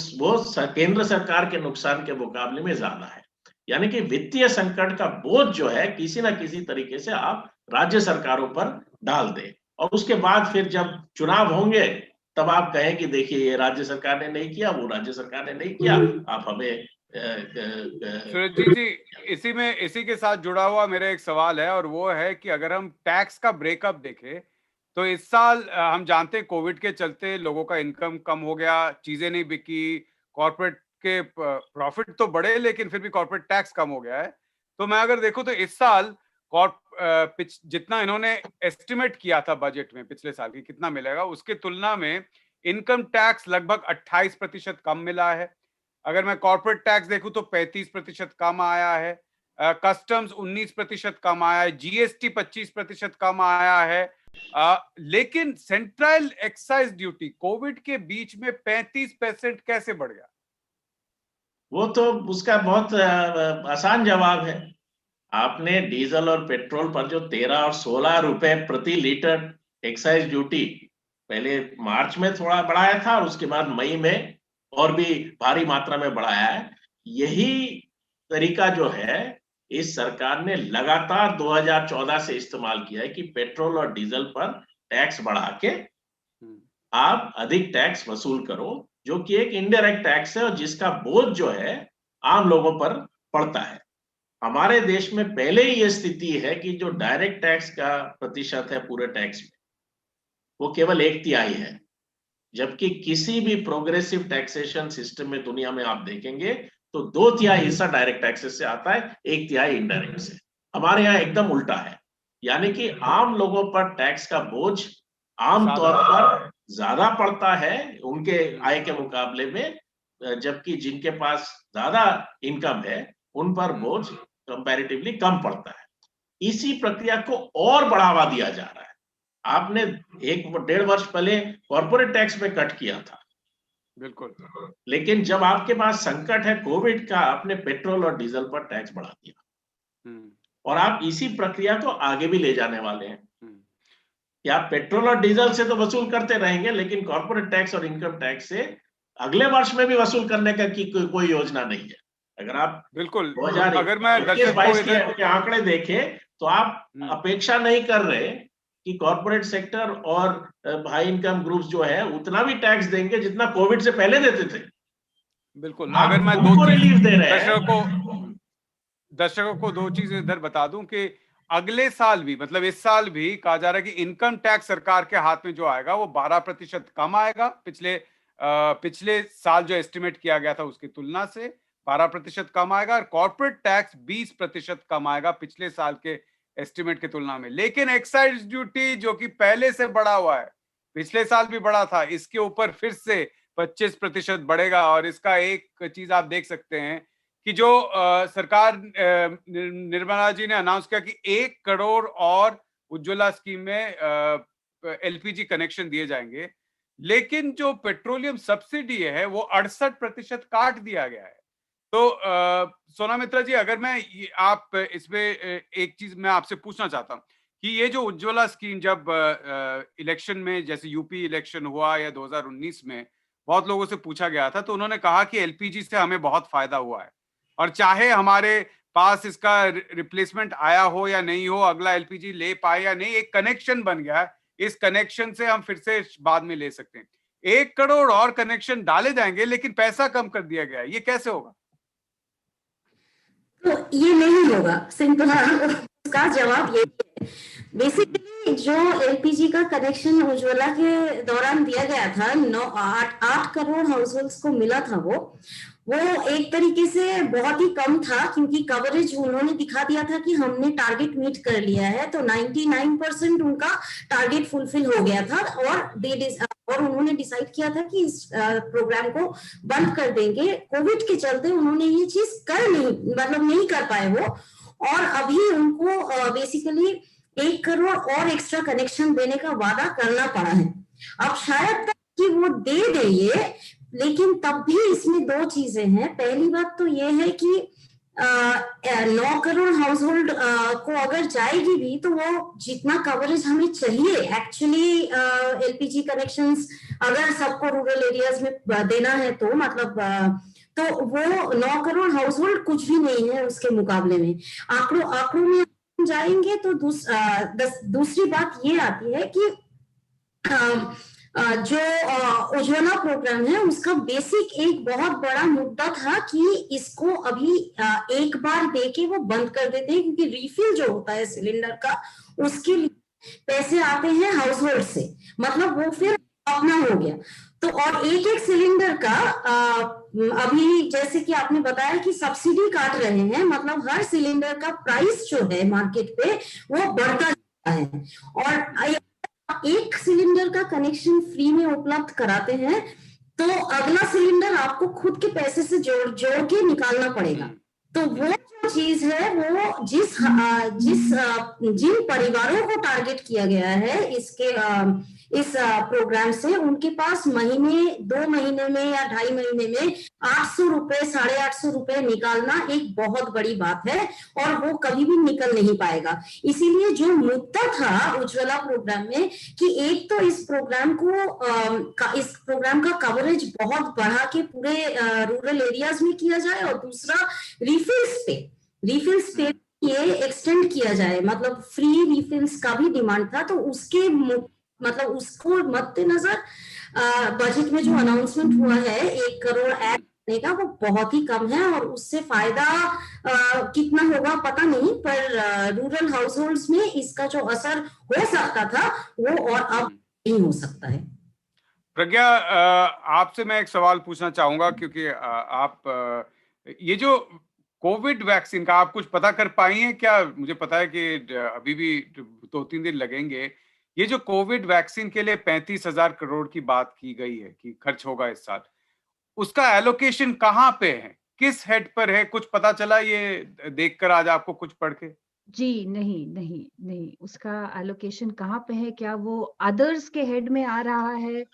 केंद्र सरकार के नुकसान के मुकाबले में ज्यादा है। यानी कि वित्तीय संकट का बोझ जो है किसी ना किसी तरीके से आप राज्य सरकारों पर डाल दें, और उसके बाद फिर जब चुनाव होंगे तब आप कहें कि देखिए ये राज्य सरकार ने नहीं किया, वो राज्य सरकार ने नहीं किया, आप हमें सूरज जी, इसी के साथ जुड़ा हुआ मेरा एक सवाल है, और वो है कि अगर हम टैक्स का ब्रेकअप देखें तो इस साल हम जानते हैं कोविड के चलते लोगों का इनकम कम हो गया, चीजें नहीं बिकी, कॉर्पोरेट के प्रॉफिट तो बढ़े लेकिन फिर भी कॉर्पोरेट टैक्स कम हो गया है। तो मैं अगर देखूं तो इस साल जितना इन्होंने एस्टिमेट किया था बजट में पिछले साल की कितना मिलेगा, उसके तुलना में इनकम टैक्स लगभग 28% कम मिला है। अगर मैं कॉर्पोरेट टैक्स देखूं तो 35% कम आया है, कस्टम्स 19% कम आया है, जीएसटी 25% कम आया है, लेकिन सेंट्रल एक्साइज ड्यूटी कोविड के बीच में 35% कैसे बढ़ गया? वो तो उसका बहुत आसान जवाब है। आपने डीजल और पेट्रोल पर जो 13 और 16 रुपए प्रति लीटर एक्साइज ड्यूटी पहले मार्च में थोड़ा बढ़ाया था, और उसके बाद मई में और भी भारी मात्रा में बढ़ाया है। यही तरीका जो है इस सरकार ने लगातार 2014 से इस्तेमाल किया है कि पेट्रोल और डीजल पर टैक्स बढ़ा के आप अधिक टैक्स वसूल करो, जो कि एक इनडायरेक्ट टैक्स है और जिसका बोझ जो है आम लोगों पर पड़ता है। हमारे देश में पहले ही ये स्थिति है कि जो डायरेक्ट टैक्स का प्रतिशत है पूरे टैक्स में, वो केवल 1/3 है, जबकि किसी भी प्रोग्रेसिव टैक्सेशन सिस्टम में दुनिया में आप देखेंगे तो 2/3 हिस्सा डायरेक्ट टैक्सेस से आता है, 1/3 इनडायरेक्ट से। हमारे यहाँ एकदम उल्टा है, यानी कि आम लोगों पर टैक्स का बोझ आम तौर पर ज्यादा पड़ता है उनके आय के मुकाबले में, जबकि जिनके पास ज्यादा इनकम है उन पर बोझ कंपैरेटिवली कम पड़ता है। इसी प्रक्रिया को और बढ़ावा दिया जा रहा है। आपने 1-1.5 वर्ष पहले कॉर्पोरेट टैक्स में कट किया था, बिल्कुल, लेकिन जब आपके पास संकट है कोविड का, आपने पेट्रोल और डीजल पर टैक्स बढ़ा दिया, और आप इसी प्रक्रिया को आगे भी ले जाने वाले हैं कि आप पेट्रोल और डीजल से तो वसूल करते रहेंगे, लेकिन कॉर्पोरेट टैक्स और इनकम टैक्स से अगले वर्ष में भी वसूल करने का की कोई योजना नहीं है। अगर आप बिल्कुल 2021-22 के आंकड़े देखें तो आप अपेक्षा नहीं कर रहे कि कॉर्पोरेट सेक्टर और हाई इनकम ग्रुप्स जो है उतना भी टैक्स देंगे जितना कोविड से पहले देते थे। बिल्कुल, अगर मैं दर्शकों को 2 चीजें इधर बता दूं कि अगले साल भी, मतलब इस साल भी कहा जा रहा है कि इनकम टैक्स सरकार के हाथ में जो आएगा वो 12% कम आएगा पिछले साल जो एस्टिमेट किया गया था उसकी तुलना से 12% कम आएगा और कॉर्पोरेट टैक्स 20% कम आएगा पिछले साल के एस्टिमेट की तुलना में। लेकिन एक्साइज ड्यूटी जो कि पहले से बढ़ा हुआ है, पिछले साल भी बढ़ा था, इसके ऊपर फिर से 25% बढ़ेगा। और इसका एक चीज आप देख सकते हैं कि जो सरकार निर्मला जी ने अनाउंस किया कि 1 करोड़ और उज्ज्वला स्कीम में एलपीजी कनेक्शन दिए जाएंगे, लेकिन जो पेट्रोलियम सब्सिडी है वो 68% काट दिया गया है। तो सोना मित्रा जी, अगर मैं आप इसमें एक चीज मैं आपसे पूछना चाहता हूँ कि ये जो उज्ज्वला स्कीम जब इलेक्शन में, जैसे यूपी इलेक्शन हुआ या 2019 में बहुत लोगों से पूछा गया था, तो उन्होंने कहा कि एलपीजी से हमें बहुत फायदा हुआ है और चाहे हमारे पास इसका रिप्लेसमेंट आया हो या नहीं हो, अगला एलपीजी ले पाए या नहीं, एक कनेक्शन बन गया है, इस कनेक्शन से हम फिर से बाद में ले सकते हैं। 1 करोड़ और कनेक्शन डाले जाएंगे लेकिन पैसा कम कर दिया गया है, ये कैसे होगा? तो ये नहीं होगा, सिंपल उसका जवाब ये है। बेसिकली जो एलपीजी का कनेक्शन उज्ज्वला के दौरान दिया गया था, 8 करोड़ हाउस होल्ड्स को मिला था, वो एक तरीके से बहुत ही कम था, क्योंकि कवरेज उन्होंने दिखा दिया था कि हमने टारगेट मीट कर लिया है, तो 99% उनका टारगेट फुलफिल हो गया था। और उन्होंने डिसाइड किया था कि इस प्रोग्राम को बंद कर देंगे। कोविड के चलते उन्होंने ये चीज नहीं कर पाए वो, और अभी उनको बेसिकली 1 करोड़ और एक्स्ट्रा कनेक्शन देने का वादा करना पड़ा है। अब शायद तक कि वो दे दे ये, लेकिन तब भी इसमें 2 चीजें हैं। पहली बात तो ये है कि 9 करोड़ हाउस होल्ड को अगर जाएगी भी, तो वो जितना कवरेज हमें चाहिए एक्चुअली एलपीजी कनेक्शंस अगर सबको रूरल एरियाज में देना है, तो मतलब तो वो 9 करोड़ हाउस होल्ड कुछ भी नहीं है उसके मुकाबले में। आंकड़ों में जाएंगे तो दूसरी बात ये आती है कि जो उज्ज्वला प्रोग्राम है उसका बेसिक एक बहुत बड़ा मुद्दा था कि इसको अभी एक बार देके वो बंद कर देते हैं, क्योंकि रिफिल जो होता है सिलेंडर का, उसके लिए पैसे आते हैं हाउस होल्ड से, मतलब वो फिर अपना हो गया। तो और एक सिलेंडर का अभी जैसे कि आपने बताया कि सब्सिडी काट रहे हैं, मतलब हर सिलेंडर का प्राइस जो है मार्केट पे वो बढ़ता जाता है। और एक सिलेंडर का कनेक्शन फ्री में उपलब्ध कराते हैं, तो अगला सिलेंडर आपको खुद के पैसे से जोड़ के निकालना पड़ेगा। तो वो जो चीज है वो जिन परिवारों को टारगेट किया गया है इस प्रोग्राम से, उनके पास 2 महीने में या 2.5 महीने में 800 रुपए 850 रुपए निकालना एक बहुत बड़ी बात है, और वो कभी भी निकल नहीं पाएगा। इसीलिए जो मुद्दा था उज्ज्वला प्रोग्राम में कि एक तो इस प्रोग्राम का कवरेज बहुत बढ़ा के पूरे रूरल एरियाज में किया जाए, और दूसरा रिफिल्स पे ये एक्सटेंड किया जाए, मतलब फ्री रिफिल्स का भी डिमांड था। तो मतलब उसको मद्देनजर बजट में जो अनाउंसमेंट हुआ है 1 करोड़ ऐड करने का, वो बहुत ही कम है, और उससे फायदा कितना होगा पता नहीं, पर रूरल हाउस होल्ड्स में इसका जो असर हो सकता था वो और अब नहीं हो सकता है। प्रज्ञा, आपसे मैं एक सवाल पूछना चाहूंगा, क्योंकि आप ये जो कोविड वैक्सीन का आप कुछ पता कर पाई हैं क्या? मुझे पता है कि अभी भी 2-3 दिन लगेंगे। ये जो कोविड वैक्सीन के लिए 35,000 करोड़ की बात की गई है कि खर्च होगा इस साल, उसका एलोकेशन कहाँ पे है, किस हेड पर है? कुछ पता चला ये देखकर आज आपको कुछ पढ़ के? जी नहीं, उसका एलोकेशन कहाँ पे है? क्या वो अदर्स के हेड में आ रहा है?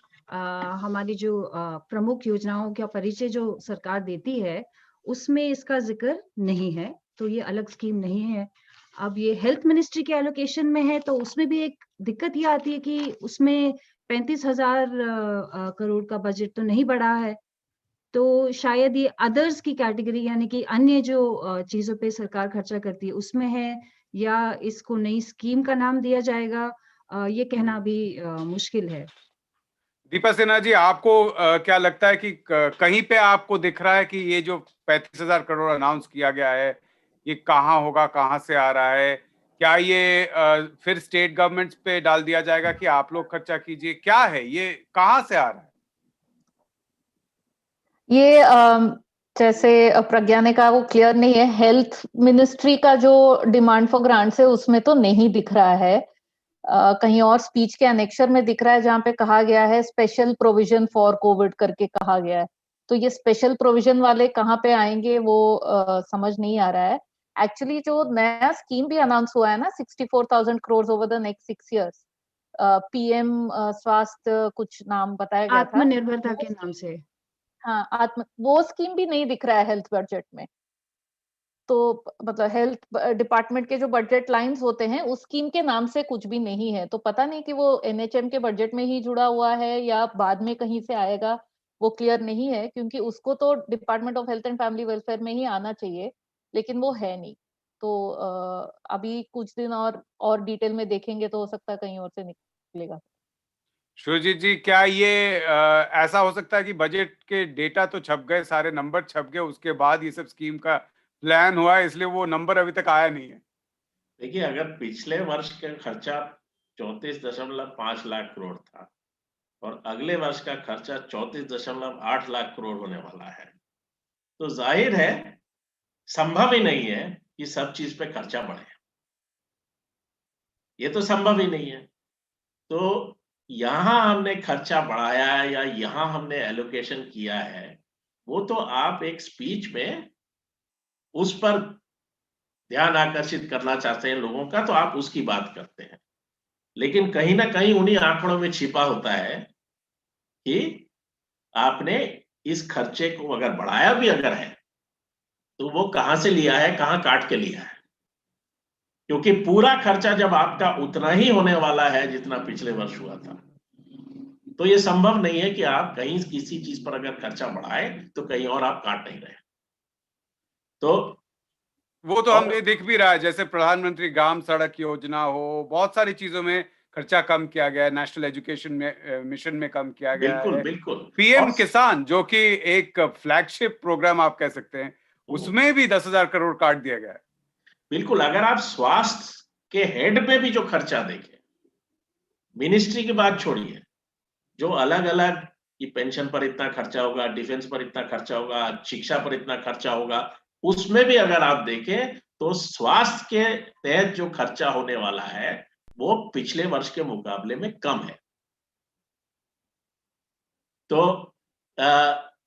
हमारी जो प्रमुख योजनाओं का परिचय जो सरकार देती है उसमें इसका जिक्र नहीं है, तो ये अलग स्कीम नहीं है। अब ये हेल्थ मिनिस्ट्री के एलोकेशन में है, तो उसमें भी एक दिक्कत ये आती है कि उसमें 35,000 करोड़ का बजट तो नहीं बढ़ा है, तो शायद ये अदर्स की कैटेगरी यानी कि अन्य जो चीजों पे सरकार खर्चा करती है उसमें है, या इसको नई स्कीम का नाम दिया जाएगा, ये कहना भी मुश्किल है। दीपा सिन्हा जी, आपको क्या लगता है कि कहीं पे आपको दिख रहा है कि ये जो 35,000 करोड़ अनाउंस किया गया है ये कहाँ होगा, कहाँ से आ रहा है? क्या ये फिर स्टेट गवर्नमेंट्स पे डाल दिया जाएगा कि आप लोग खर्चा कीजिए? क्या है ये, कहाँ से आ रहा है? ये जैसे प्रज्ञा ने कहा वो क्लियर नहीं है। हेल्थ मिनिस्ट्री का जो डिमांड फॉर ग्रांट्स है उसमें तो नहीं दिख रहा है। कहीं और स्पीच के अनेक्शर में दिख रहा है जहाँ पे कहा गया है स्पेशल प्रोविजन फॉर कोविड करके कहा गया है। तो ये स्पेशल प्रोविजन वाले कहाँ पे आएंगे वो समझ नहीं आ रहा है। एक्चुअली जो नया स्कीम भी अनाउंस हुआ है ना 64,000 crore over the next 6 years, PM स्वास्थ्य कुछ नाम बताया गया था, आत्मनिर्भरता के नाम से। हाँ वो स्कीम भी नहीं दिख रहा है हेल्थ बजट में। तो मतलब हेल्थ डिपार्टमेंट के जो बजट लाइंस होते हैं उस स्कीम के नाम से कुछ भी नहीं है। तो पता नहीं कि वो एनएचएम के बजट में ही जुड़ा हुआ है या बाद में कहीं से आएगा, वो क्लियर नहीं है, क्योंकि उसको तो department of health and family welfare में ही आना चाहिए, लेकिन वो है नहीं। तो अभी कुछ दिन और डिटेल में देखेंगे तो हो सकता है कहीं और से निकलेगा। सुरजीत जी, क्या ये ऐसा हो सकता है कि बजट के डेटा तो छप गए, सारे नंबर छप गए, उसके बाद ये सब स्कीम का प्लान हुआ है, इसलिए वो नंबर अभी तक आया नहीं है? देखिए, अगर पिछले वर्ष का खर्चा 34.5 लाख करोड़ था और अगले वर्ष का खर्चा 34.8 लाख करोड़ होने वाला है, तो जाहिर है संभव ही नहीं है कि सब चीज पे खर्चा बढ़े। ये तो संभव ही नहीं है। तो यहां हमने खर्चा बढ़ाया है या यहां हमने एलोकेशन किया है, वो तो आप एक स्पीच में उस पर ध्यान आकर्षित करना चाहते हैं लोगों का, तो आप उसकी बात करते हैं। लेकिन कहीं ना कहीं उन्हीं आंकड़ों में छिपा होता है कि आपने इस खर्चे को अगर बढ़ाया भी अगर है तो वो कहां से लिया है, कहां काट के लिया है। क्योंकि पूरा खर्चा जब आपका उतना ही होने वाला है जितना पिछले वर्ष हुआ था, तो ये संभव नहीं है कि आप कहीं किसी चीज पर अगर खर्चा बढ़ाए तो कहीं और आप काट नहीं रहे। तो वो तो हमने देख भी रहा है, जैसे प्रधानमंत्री ग्राम सड़क योजना हो, बहुत सारी चीजों में खर्चा कम किया गया है, नेशनल एजुकेशन मिशन में कम किया गया बिल्कुल है। बिल्कुल। पीएम किसान जो कि एक फ्लैगशिप प्रोग्राम आप कह सकते हैं, उसमें भी 10,000 करोड़ काट दिया गया है। बिल्कुल। अगर आप स्वास्थ्य के हेड पे भी जो खर्चा देखें, मिनिस्ट्री की बात छोड़िए, जो अलग अलग कि पेंशन पर इतना खर्चा होगा, डिफेंस पर इतना खर्चा होगा, शिक्षा पर इतना खर्चा होगा, उसमें भी अगर आप देखें तो स्वास्थ्य के तहत जो खर्चा होने वाला है वो पिछले वर्ष के मुकाबले में कम है। तो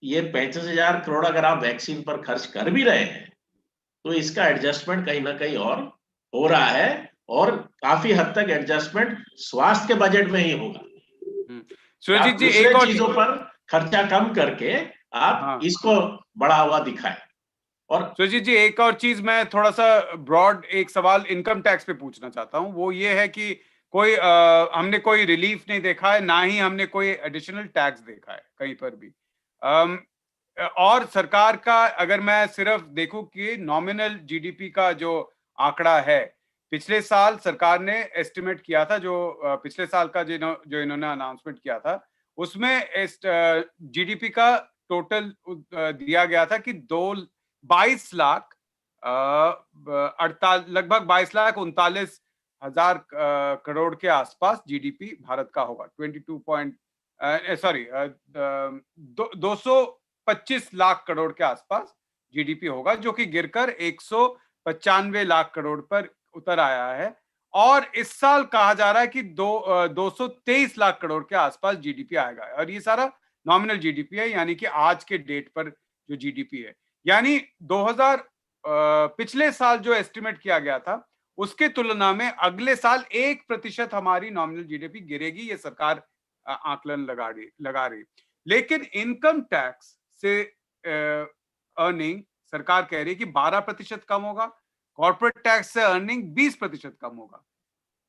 ये 35,000 करोड़ अगर आप वैक्सीन पर खर्च कर भी रहे हैं तो इसका एडजस्टमेंट कहीं ना कहीं और हो रहा है, और काफी हद तक एडजस्टमेंट स्वास्थ्य के बजट में ही होगा। सुरजीत जी, दूसरे एक और चीजों पर खर्चा कम करके आप इसको बढ़ा हुआ दिखाएं। और सुरजीत जी, एक और चीज मैं थोड़ा सा ब्रॉड एक सवाल इनकम टैक्स पे पूछना चाहता हूं। वो ये है कि कोई हमने कोई रिलीफ नहीं देखा है, ना ही हमने कोई एडिशनल टैक्स देखा है कहीं पर भी। और सरकार का अगर मैं सिर्फ देखूं कि नॉमिनल जीडीपी का जो आंकड़ा है, पिछले साल सरकार ने एस्टिमेट किया था, जो पिछले साल का जो इन्होंने अनाउंसमेंट किया था, उसमें इस जीडीपी का टोटल दिया गया था कि 22 लाख लगभग 22,39,000 करोड़ के आसपास जीडीपी भारत का होगा। 225 लाख करोड़ के आसपास जीडीपी होगा, जो कि गिरकर 195 लाख करोड़ पर उतर आया है। और इस साल कहा जा रहा है कि 223 लाख करोड़ के आसपास जीडीपी आएगा, और ये सारा नॉमिनल जीडीपी है, यानी कि आज के डेट पर जो जीडीपी है। यानी 2000 पिछले साल जो एस्टिमेट किया गया था उसके तुलना में अगले साल 1% हमारी नॉमिनल जीडीपी गिरेगी, ये सरकार आकलन लगा रही। लेकिन इनकम टैक्स से अर्निंग सरकार कह रही है कि 12% कम होगा, कॉर्पोरेट टैक्स से अर्निंग 20% कम होगा।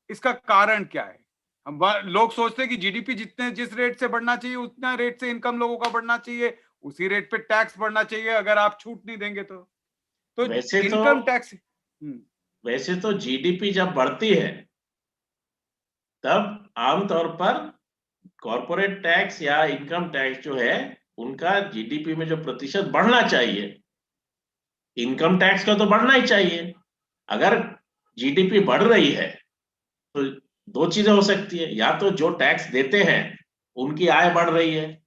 इसका कारण क्या है? हम लोग सोचते हैं कि जीडीपी जिस रेट से बढ़ना चाहिए उतना रेट से इनकम लोगों का बढ़ना चाहिए, उसी रेट पे टैक्स बढ़ना चाहिए, अगर आप छूट नहीं देंगे तो इनकम टैक्स। वैसे तो जीडीपी जब बढ़ती है तब आमतौर पर कॉर्पोरेट टैक्स या इनकम टैक्स जो है उनका जीडीपी में जो प्रतिशत बढ़ना चाहिए, इनकम टैक्स का तो बढ़ना ही चाहिए। अगर जीडीपी बढ़ रही है तो दो चीजें हो सकती है, या तो जो टैक्स देते हैं उनकी आय बढ़ रही है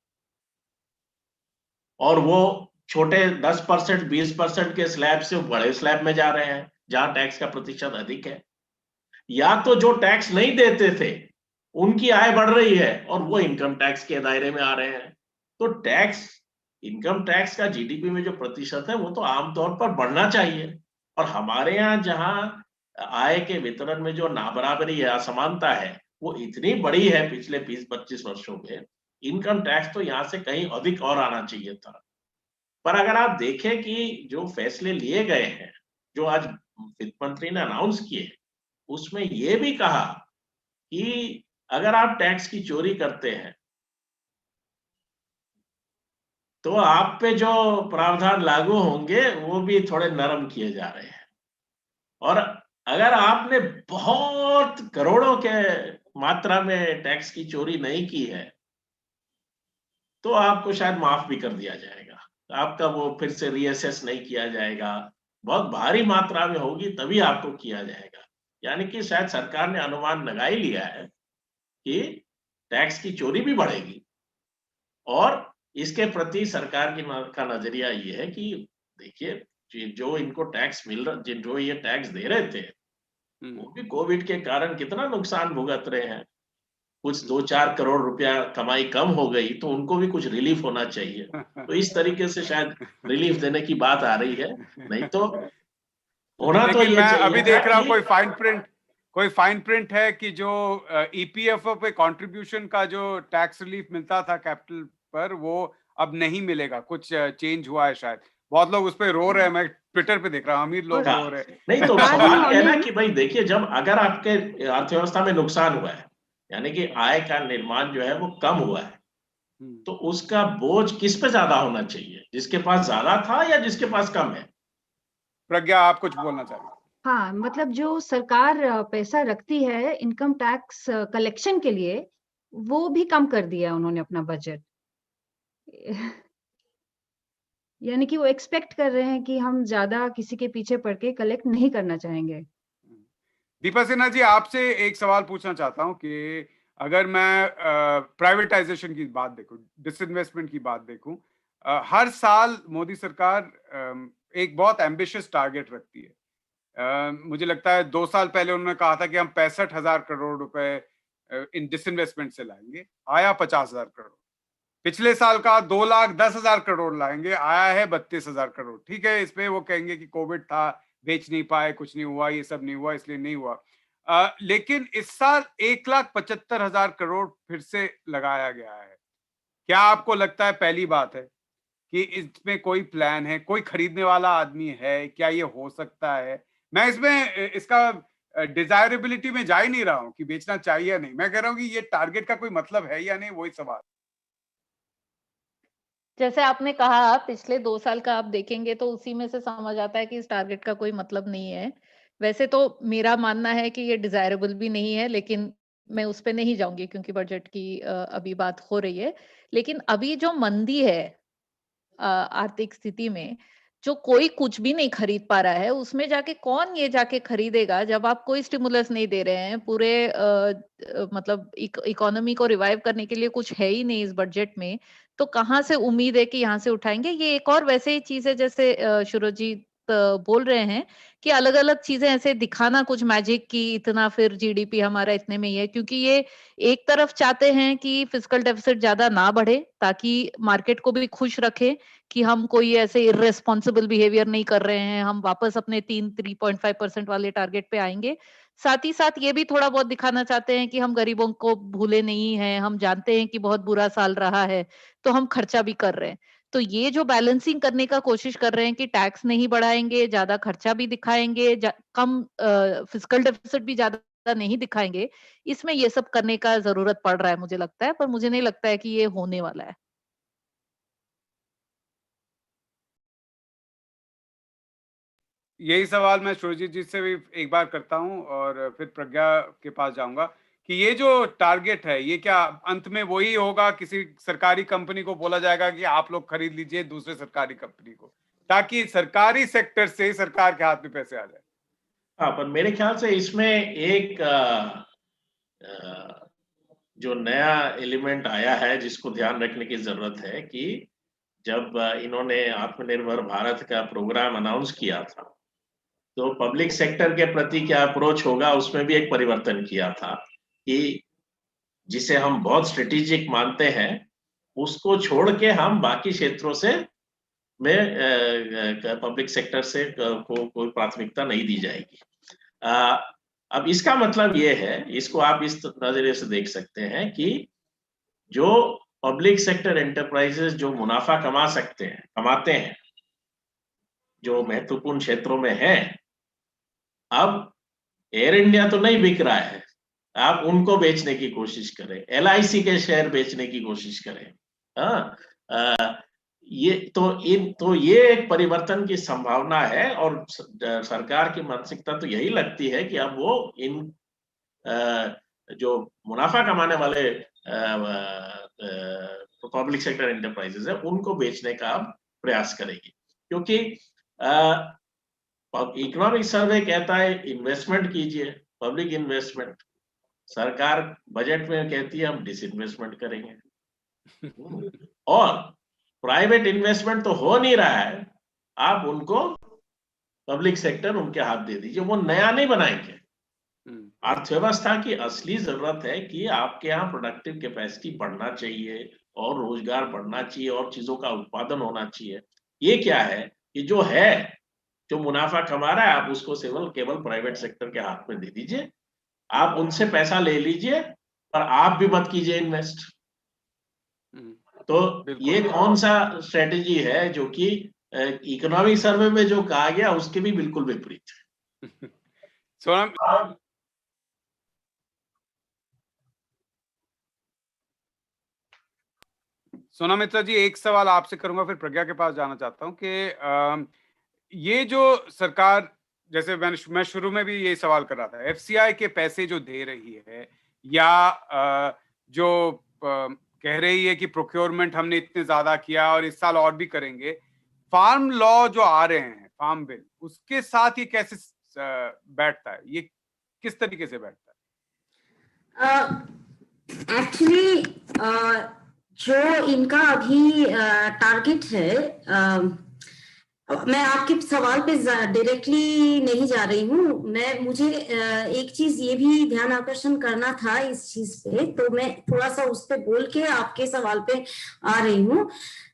और वो छोटे 10%, 20% के स्लैब से बड़े स्लैब में जा रहे हैं जहां टैक्स का प्रतिशत अधिक है, या तो जो टैक्स नहीं देते थे उनकी आय बढ़ रही है और वो इनकम टैक्स के दायरे में आ रहे हैं। तो टैक्स, इनकम टैक्स का जीडीपी में जो प्रतिशत है वो तो आमतौर पर बढ़ना चाहिए। और हमारे यहाँ जहां आय के वितरण में जो नाबराबरी है, असमानता है, वो इतनी बड़ी है पिछले 20-25 वर्षों में, इनकम टैक्स तो यहाँ से कहीं अधिक और आना चाहिए था। पर अगर आप देखें कि जो फैसले लिए गए हैं, जो आज वित्त मंत्री ने अनाउंस किए, उसमें ये भी कहा कि अगर आप टैक्स की चोरी करते हैं तो आप पे जो प्रावधान लागू होंगे वो भी थोड़े नरम किए जा रहे हैं। और अगर आपने बहुत करोड़ों के मात्रा में टैक्स की चोरी नहीं की है तो आपको शायद माफ भी कर दिया जाएगा, आपका वो फिर से रीअसेस नहीं किया जाएगा। बहुत भारी मात्रा में होगी तभी आपको किया जाएगा। यानी कि शायद सरकार ने अनुमान लगा ही लिया है कि टैक्स की चोरी भी बढ़ेगी और इसके प्रति सरकार का नजरिया ये है कि देखिए जो इनको टैक्स मिल रहा, जो ये टैक्स दे रहे थे वो भी कोविड के कारण कितना नुकसान भुगत रहे हैं। कुछ 2-4 करोड़ रुपया कमाई कम हो गई तो उनको भी कुछ रिलीफ होना चाहिए। तो इस तरीके से शायद रिलीफ देने की बात आ रही है, नहीं तो होना तो ये मैं चाहिए। अभी देख रहा हूँ कोई फाइन प्रिंट है कि जो ईपीएफओ पे कंट्रीब्यूशन का जो टैक्स रिलीफ मिलता था कैपिटल पर, वो अब नहीं मिलेगा। कुछ चेंज हुआ है शायद। बहुत लोग उस पे रो रहे हैं, मैं ट्विटर पे देख रहा हूँ, अमीर लोग रो रहे हैं। नहीं तो सवाल है ना कि भाई देखिए, जब अगर आपके अर्थव्यवस्था में नुकसान हुआ है, यानी कि आय का निर्माण जो है वो कम हुआ है, तो उसका बोझ किस पे ज्यादा होना चाहिए, जिसके पास ज्यादा था या जिसके पास कम है? प्रज्ञा, आप कुछ बोलना चाहिए? हाँ, मतलब जो सरकार पैसा रखती है इनकम टैक्स कलेक्शन के लिए, वो भी कम कर दिया उन्होंने अपना बजट। यानी कि वो एक्सपेक्ट कर रहे हैं कि हम ज्यादा किसी के पीछे पड़ के कलेक्ट नहीं करना चाहेंगे। दीपा सिन्हा जी, आपसे एक सवाल पूछना चाहता हूं कि अगर मैं प्राइवेटाइजेशन की बात देखूं, डिसइन्वेस्टमेंट की बात देखूं, हर साल मोदी सरकार एक बहुत एम्बिशियस टारगेट रखती है। मुझे लगता है 2 साल पहले उन्होंने कहा था कि हम 65,000 करोड़ रुपए इन डिसइन्वेस्टमेंट से लाएंगे, आया 50,000 करोड़। पिछले साल का 2,10,000 करोड़ लाएंगे, आया है 32,000 करोड़। ठीक है, इसमें वो कहेंगे कि कोविड था, बेच नहीं पाए, कुछ नहीं हुआ, ये सब नहीं हुआ, इसलिए नहीं हुआ। लेकिन इस साल 1,75,000 करोड़ फिर से लगाया गया है। क्या आपको लगता है, पहली बात है, कि इसमें कोई प्लान है, कोई खरीदने वाला आदमी है? क्या ये हो सकता है? मैं इसमें इसका डिजायरेबिलिटी में जा ही नहीं रहा हूँ कि बेचना चाहिए या नहीं। मैं कह रहा हूँ कि ये टारगेट का कोई मतलब है या नहीं, वही सवाल। जैसे आपने कहा, पिछले 2 साल का आप देखेंगे तो उसी में से समझ आता है कि इस टारगेट का कोई मतलब नहीं है। वैसे तो मेरा मानना है कि ये डिजायरेबल भी नहीं है, लेकिन मैं उस पे नहीं जाऊंगी क्योंकि बजट की अभी बात हो रही है। लेकिन अभी जो मंदी है आर्थिक स्थिति में, जो कोई कुछ भी नहीं खरीद पा रहा है, उसमें जाके कौन ये जाके खरीदेगा जब आप कोई स्टिमुलस नहीं दे रहे हैं? पूरे मतलब इकोनॉमी को रिवाइव करने के लिए कुछ है ही नहीं इस बजट में, तो कहाँ से उम्मीद है कि यहाँ से उठाएंगे? ये एक और वैसे ही चीज है, जैसे शुरुजीत बोल रहे हैं कि अलग-अलग चीजें ऐसे दिखाना कुछ मैजिक की इतना फिर जीडीपी हमारा इतने में ही है, क्योंकि ये एक तरफ चाहते हैं कि फिस्कल डेफिसिट ज्यादा ना बढ़े ताकि मार्केट को भी खुश रखे कि हम कोई ऐसे इर्रेस्पॉन्सिबल बिहेवियर नहीं कर रहे हैं, हम वापस अपने 3.5% वाले टारगेट पे आएंगे। साथ ही साथ ये भी थोड़ा बहुत दिखाना चाहते हैं कि हम गरीबों को भूले नहीं हैं, हम जानते हैं कि बहुत बुरा साल रहा है, तो हम खर्चा भी कर रहे हैं। तो ये जो बैलेंसिंग करने का कोशिश कर रहे हैं कि टैक्स नहीं बढ़ाएंगे, ज्यादा खर्चा भी दिखाएंगे, कम फिस्कल डेफिसिट भी ज्यादा नहीं दिखाएंगे, इसमें ये सब करने का जरूरत पड़ रहा है मुझे लगता है, पर मुझे नहीं लगता है कि ये होने वाला है। यही सवाल मैं सुरजीत जी से भी एक बार करता हूं और फिर प्रज्ञा के पास जाऊंगा कि ये जो टारगेट है, ये क्या अंत में वही होगा, किसी सरकारी कंपनी को बोला जाएगा कि आप लोग खरीद लीजिए दूसरे सरकारी कंपनी को, ताकि सरकारी सेक्टर से सरकार के हाथ में पैसे आ जाए? हाँ, पर मेरे ख्याल से इसमें एक जो नया एलिमेंट आया है जिसको ध्यान रखने की जरूरत है कि जब इन्होंने आत्मनिर्भर भारत का प्रोग्राम अनाउंस किया था, तो पब्लिक सेक्टर के प्रति क्या अप्रोच होगा उसमें भी एक परिवर्तन किया था कि जिसे हम बहुत स्ट्रेटेजिक मानते हैं उसको छोड़ के हम बाकी क्षेत्रों से में पब्लिक सेक्टर से को कोई प्राथमिकता नहीं दी जाएगी। अब इसका मतलब ये है, इसको आप इस नजरिए से देख सकते हैं कि जो पब्लिक सेक्टर एंटरप्राइजेस जो मुनाफा कमाते हैं, जो महत्वपूर्ण क्षेत्रों में है, अब एयर इंडिया तो नहीं बिक रहा है, आप उनको बेचने की कोशिश करें, LIC के शेयर बेचने की कोशिश करें। ये एक परिवर्तन की संभावना है और सरकार की मानसिकता तो यही लगती है कि अब वो इन जो मुनाफा कमाने वाले पब्लिक सेक्टर एंटरप्राइजेस है उनको बेचने का अब प्रयास करेगी, क्योंकि इकोनॉमिक सर्वे कहता है इन्वेस्टमेंट कीजिए, पब्लिक इन्वेस्टमेंट। सरकार बजट में कहती है हम डिसइन्वेस्टमेंट करेंगे और प्राइवेट इन्वेस्टमेंट तो हो नहीं रहा है, आप उनको पब्लिक सेक्टर उनके हाथ दे दीजिए, वो नया नहीं बनाएंगे। अर्थव्यवस्था की असली जरूरत है कि आपके यहाँ प्रोडक्टिव कैपेसिटी बढ़ना चाहिए और रोजगार बढ़ना चाहिए और चीजों का उत्पादन होना चाहिए। ये क्या है कि जो मुनाफा कमा रहा है आप उसको केवल प्राइवेट सेक्टर के हाथ में दे दीजिए, आप उनसे पैसा ले लीजिए और आप भी मत कीजिए इन्वेस्ट। तो ये कौन सा स्ट्रेटेजी है जो कि इकोनॉमिक सर्वे में जो कहा गया उसके भी बिल्कुल विपरीत है। सोना मित्रा जी, एक सवाल आपसे करूंगा, फिर प्रज्ञा के पास जाना चाहता हूं कि ये जो सरकार, जैसे मैं शुरू में भी ये सवाल कर रहा था, FCI के पैसे जो दे रही है या जो कह रही है कि प्रोक्योरमेंट हमने इतने ज्यादा किया और इस साल और भी करेंगे, फार्म लॉ जो आ रहे हैं, फार्म बिल, उसके साथ ये कैसे बैठता है, ये किस तरीके से बैठता है? एक्चुअली जो इनका अभी टारगेट है, मैं आपके सवाल पे डायरेक्टली नहीं जा रही हूँ, मुझे एक चीज ये भी ध्यान आकर्षण करना था इस चीज पे, तो मैं थोड़ा सा उस पे बोल के आपके सवाल पे आ रही हूँ।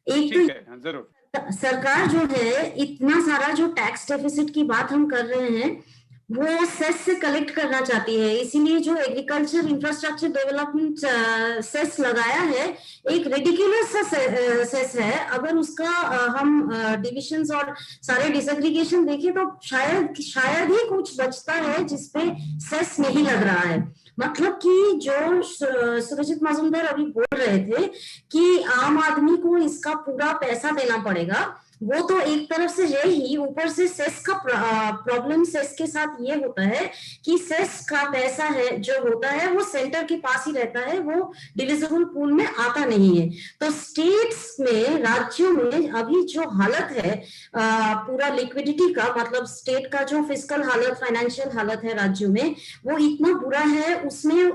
एक तो जरूर, सरकार जो है इतना सारा जो टैक्स डेफिसिट की बात हम कर रहे हैं वो सेस से कलेक्ट करना चाहती है, इसीलिए जो एग्रीकल्चर इंफ्रास्ट्रक्चर डेवलपमेंट सेस लगाया है एक रेडिकुलस सा सेस है। अगर उसका हम डिविजन्स और सारे डिसएग्रीगेशन देखें तो शायद ही कुछ बचता है जिसपे सेस नहीं लग रहा है। मतलब कि जो सुरजीत मजूमदार अभी बोल रहे थे कि आम आदमी को इसका पूरा पैसा देना पड़ेगा, वो तो एक तरफ से है ही, ऊपर से सेस का प्रॉब्लम सेस के साथ ये होता है कि सेस का पैसा है जो होता है वो सेंटर के पास ही रहता है, वो डिविजिबल पूल में आता नहीं है। तो स्टेट्स में, राज्यों में अभी जो हालत है पूरा लिक्विडिटी का, मतलब स्टेट का जो फिस्कल हालत, फाइनेंशियल हालत है राज्यों में, वो इतना बुरा है, उसमें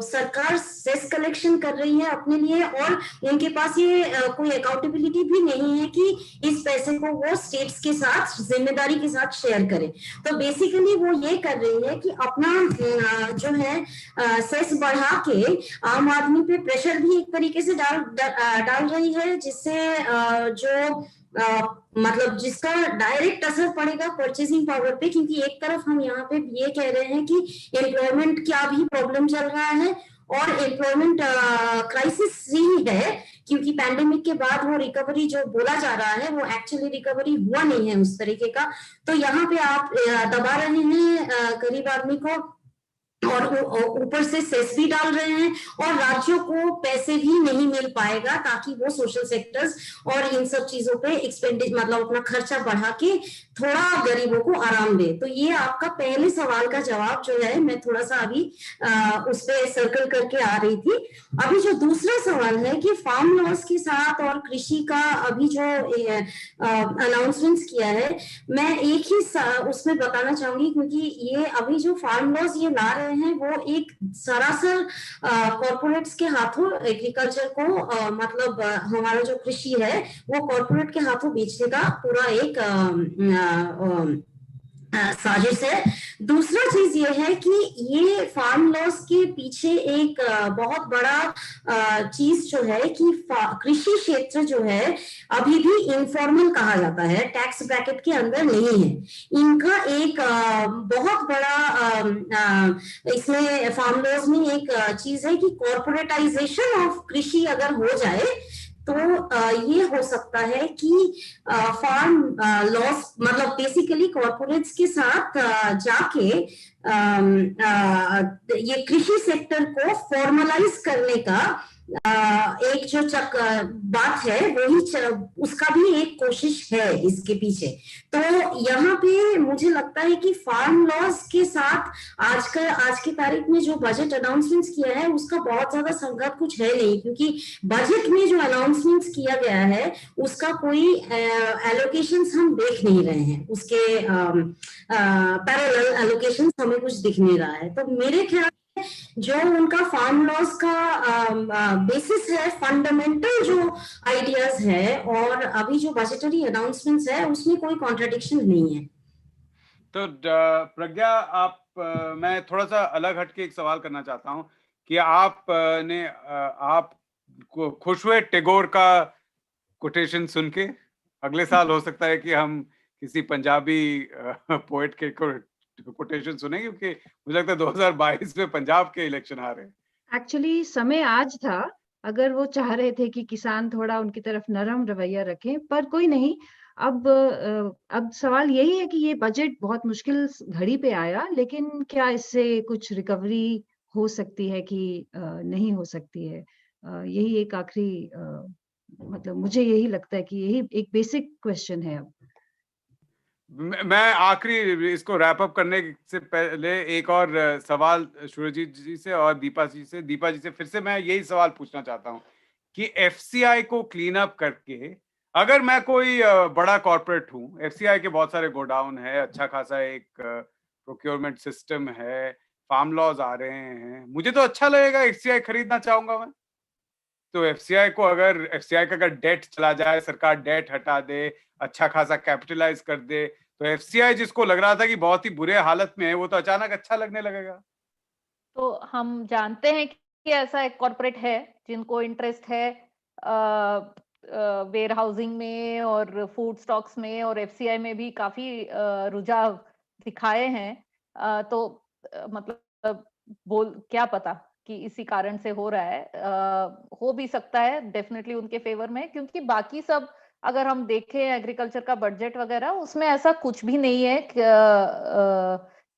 सरकार सेस कलेक्शन कर रही है अपने लिए और उनके पास ये कोई अकाउंटेबिलिटी भी नहीं है कि इस पैसे को वो स्टेट्स के साथ जिम्मेदारी के साथ शेयर करें। तो बेसिकली वो ये कर रही है कि अपना जो है सेस बढ़ा के आम आदमी पे प्रेशर भी एक तरीके से डाल रही है, जिससे जो मतलब जिसका डायरेक्ट असर पड़ेगा परचेजिंग पावर पे, क्योंकि एक तरफ हम यहाँ पे ये कह रहे हैं कि एम्प्लॉयमेंट क्या भी प्रॉब्लम चल रहा है और एम्प्लॉयमेंट क्राइसिस ही है, क्योंकि पैंडेमिक के बाद वो रिकवरी जो बोला जा रहा है वो एक्चुअली रिकवरी हुआ नहीं है उस तरीके का। तो यहाँ पे आप दबा रहे हैं गरीब आदमी को और ऊपर से सेस भी डाल रहे हैं और राज्यों को पैसे भी नहीं मिल पाएगा ताकि वो सोशल सेक्टर्स और इन सब चीजों पे एक्सपेंडिचर, मतलब अपना खर्चा बढ़ा के थोड़ा गरीबों को आराम दे। तो ये आपका पहले सवाल का जवाब जो है, मैं थोड़ा सा अभी उस पे सर्कल करके आ रही थी। अभी जो दूसरा सवाल है कि फार्म लॉस के साथ और कृषि का अभी जो अनाउंसमेंट्स किया है, मैं एक ही उसमें बताना चाहूंगी, क्योंकि ये अभी जो फार्म लॉस ये ला रहे रहे हैं वो एक सरासर कॉर्पोरेट्स के हाथों एग्रीकल्चर को मतलब हमारा जो कृषि है वो कॉर्पोरेट के हाथों बेचने का पूरा एक साजिश है। दूसरा चीज ये है कि ये फार्म लॉस के पीछे एक बहुत बड़ा चीज जो है कि कृषि क्षेत्र जो है अभी भी इनफॉर्मल कहा जाता है, टैक्स ब्रैकेट के अंदर नहीं है। इनका एक बहुत बड़ा इसमें फार्म लॉस में एक चीज है कि कॉर्पोरेटाइजेशन ऑफ कृषि अगर हो जाए तो ये हो सकता है कि फार्म लॉस मतलब बेसिकली कॉर्पोरेट्स के साथ जाके ये कृषि सेक्टर को फॉर्मलाइज करने का एक जो बात है वही उसका भी एक कोशिश है इसके पीछे। तो यहाँ पे मुझे लगता है कि फार्म लॉस के साथ आज की तारीख में जो बजट अनाउंसमेंट्स किया है उसका बहुत ज्यादा संगत कुछ है नहीं, क्योंकि बजट में जो अनाउंसमेंट्स किया गया है उसका कोई एलोकेशंस हम देख नहीं रहे हैं, उसके पैरेलल एलोकेशंस हमें कुछ दिख नहीं रहा है। तो मेरे ख्याल जो उनका फार्म लॉस का बेसिस है, फंडामेंटल जो आइडियाज है और अभी जो बजटरी अनाउंसमेंट्स है उसमें कोई कॉन्ट्रडिक्शन नहीं है। तो प्रज्ञा, मैं थोड़ा सा अलग हटके एक सवाल करना चाहता हूं कि आप खुश हुए टैगोर का कोटेशन सुन के? अगले साल हो सकता है कि हम किसी पंजाबी पोएट के कोटेशन सुने, क्योंकि मुझे लगता है 2022 में पंजाब के इलेक्शन आ रहे हैं। एक्चुअली समय आज था, अगर वो चाह रहे थे कि किसान थोड़ा उनकी तरफ नरम रवैया रखें, पर कोई नहीं। अब सवाल यही है कि ये बजट बहुत मुश्किल घड़ी पे आया, लेकिन क्या इससे कुछ रिकवरी हो सकती है कि नहीं हो सकती है? यही एक आखिरी मतलब मुझे यही लगता है कि यही एक बेसिक क्वेश्चन है। अब मैं आखिरी इसको रैप अप करने से पहले एक और सवाल सुरजीत जी से और दीपा जी से फिर से मैं यही सवाल पूछना चाहता हूं कि एफसीआई को क्लीन अप करके, अगर मैं कोई बड़ा कॉर्पोरेट हूं, एफसीआई के बहुत सारे गोडाउन है, अच्छा खासा एक प्रोक्योरमेंट सिस्टम है, फार्म लॉज आ रहे हैं, मुझे तो अच्छा लगेगा, एफसीआई खरीदना चाहूंगा मैं। तो एफसीआई का अगर डेट चला जाए, सरकार डेट हटा दे, अच्छा खासा कैपिटलाइज कर दे, तो एफसीआई जिसको लग रहा था कि बहुत ही बुरे हालत में है, वो तो अचानक अच्छा लगने लगेगा। तो हम जानते हैं कि ऐसा एक कॉर्पोरेट है जिनको इंटरेस्ट है वेयर हाउसिंग में और फूड स्टॉक्स में, और एफसीआई में भी काफी रुझाव दिखाए हैं। तो मतलब क्या पता कि इसी कारण से हो रहा है। हो भी सकता है डेफिनेटली उनके फेवर में, क्योंकि बाकी सब अगर हम देखें एग्रीकल्चर का बजट वगैरह, उसमें ऐसा कुछ भी नहीं है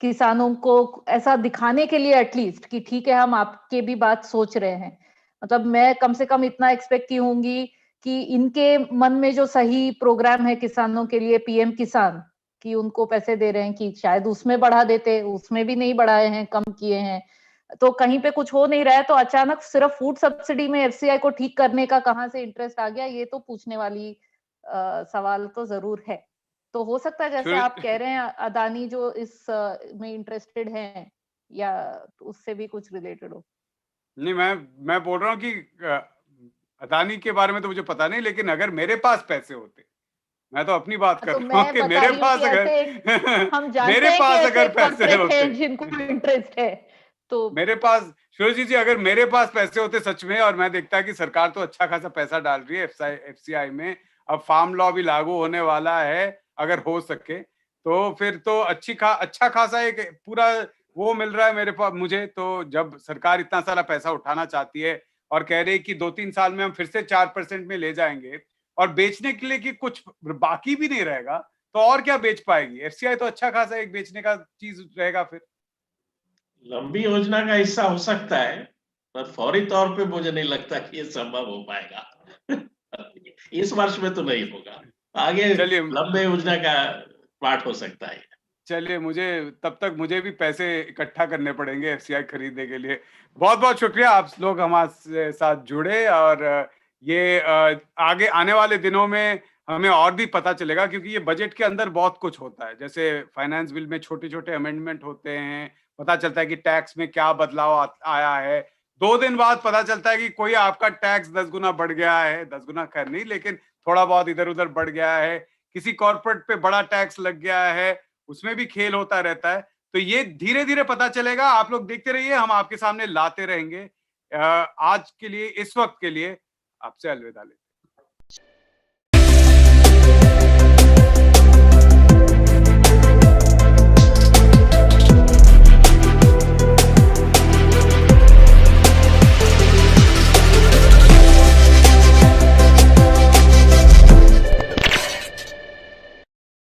किसानों को ऐसा दिखाने के लिए एटलीस्ट कि ठीक है हम आपके भी बात सोच रहे हैं। मतलब मैं कम से कम इतना एक्सपेक्ट की होंगी कि इनके मन में जो सही प्रोग्राम है किसानों के लिए, पीएम किसान, कि उनको पैसे दे रहे हैं, कि शायद उसमें बढ़ा देते, उसमें भी नहीं बढ़ाए हैं, कम किए हैं। तो कहीं पे कुछ हो नहीं रहा है, तो अचानक सिर्फ फूड सब्सिडी में एफसीआई को ठीक करने का कहां से इंटरेस्ट आ गया, ये तो पूछने वाली सवाल तो जरूर है। तो हो सकता है जैसे आप कह रहे हैं अदानी जो इस में इंटरेस्टेड हैं, या उससे भी कुछ रिलेटेड हो। नहीं, मैं बोल रहा हूँ कि अदानी के बारे में तो मुझे पता नहीं, लेकिन अगर मेरे पास पैसे होते, मैं तो अपनी बात कर रहा हूँ कि मेरे पास अगर हम जानते मेरे पास अगर पैसे होते, जिनको इंटरेस्ट है, तो मेरे पास सुरजीत जी, अगर मेरे पास पैसे होते सच में, और मैं देखता कि सरकार तो अच्छा खासा पैसा डाल रही है एफसीआई में, अब फार्म लॉ भी लागू होने वाला है, अगर हो सके तो फिर तो अच्छा खासा एक पूरा वो मिल रहा है मेरे पास मुझे। तो जब सरकार इतना सारा पैसा उठाना चाहती है और कह रही है कि 2-3 साल में हम फिर से 4% में ले जाएंगे और बेचने के लिए कि कुछ बाकी भी नहीं रहेगा, तो और क्या बेच पाएगी एफसीआई? तो अच्छा खासा एक बेचने का चीज रहेगा। फिर लंबी योजना का हिस्सा हो सकता है, पर फौरी तौर पे मुझे नहीं लगता कि ये संभव हो पाएगा। इस वर्ष में तो नहीं होगा, आगे लंबे योजना का पार्ट हो सकता है। चलिए, तब तक मुझे भी पैसे इकट्ठा करने पड़ेंगे एफसीआई खरीदने के लिए। बहुत बहुत शुक्रिया आप लोग हमारे साथ जुड़े, और ये आगे आने वाले दिनों में हमें और भी पता चलेगा, क्योंकि ये बजट के अंदर बहुत कुछ होता है। जैसे फाइनेंस बिल में छोटे छोटे अमेंडमेंट होते हैं, पता चलता है कि टैक्स में क्या बदलाव आया है। 2 दिन बाद पता चलता है कि कोई आपका टैक्स 10 गुना बढ़ गया है, 10 गुना खैर नहीं, लेकिन थोड़ा बहुत इधर उधर बढ़ गया है। किसी कॉर्पोरेट पे बड़ा टैक्स लग गया है, उसमें भी खेल होता रहता है। तो ये धीरे धीरे पता चलेगा। आप लोग देखते रहिए, हम आपके सामने लाते रहेंगे। आज के लिए, इस वक्त के लिए आपसे अलविदा लेते हैं।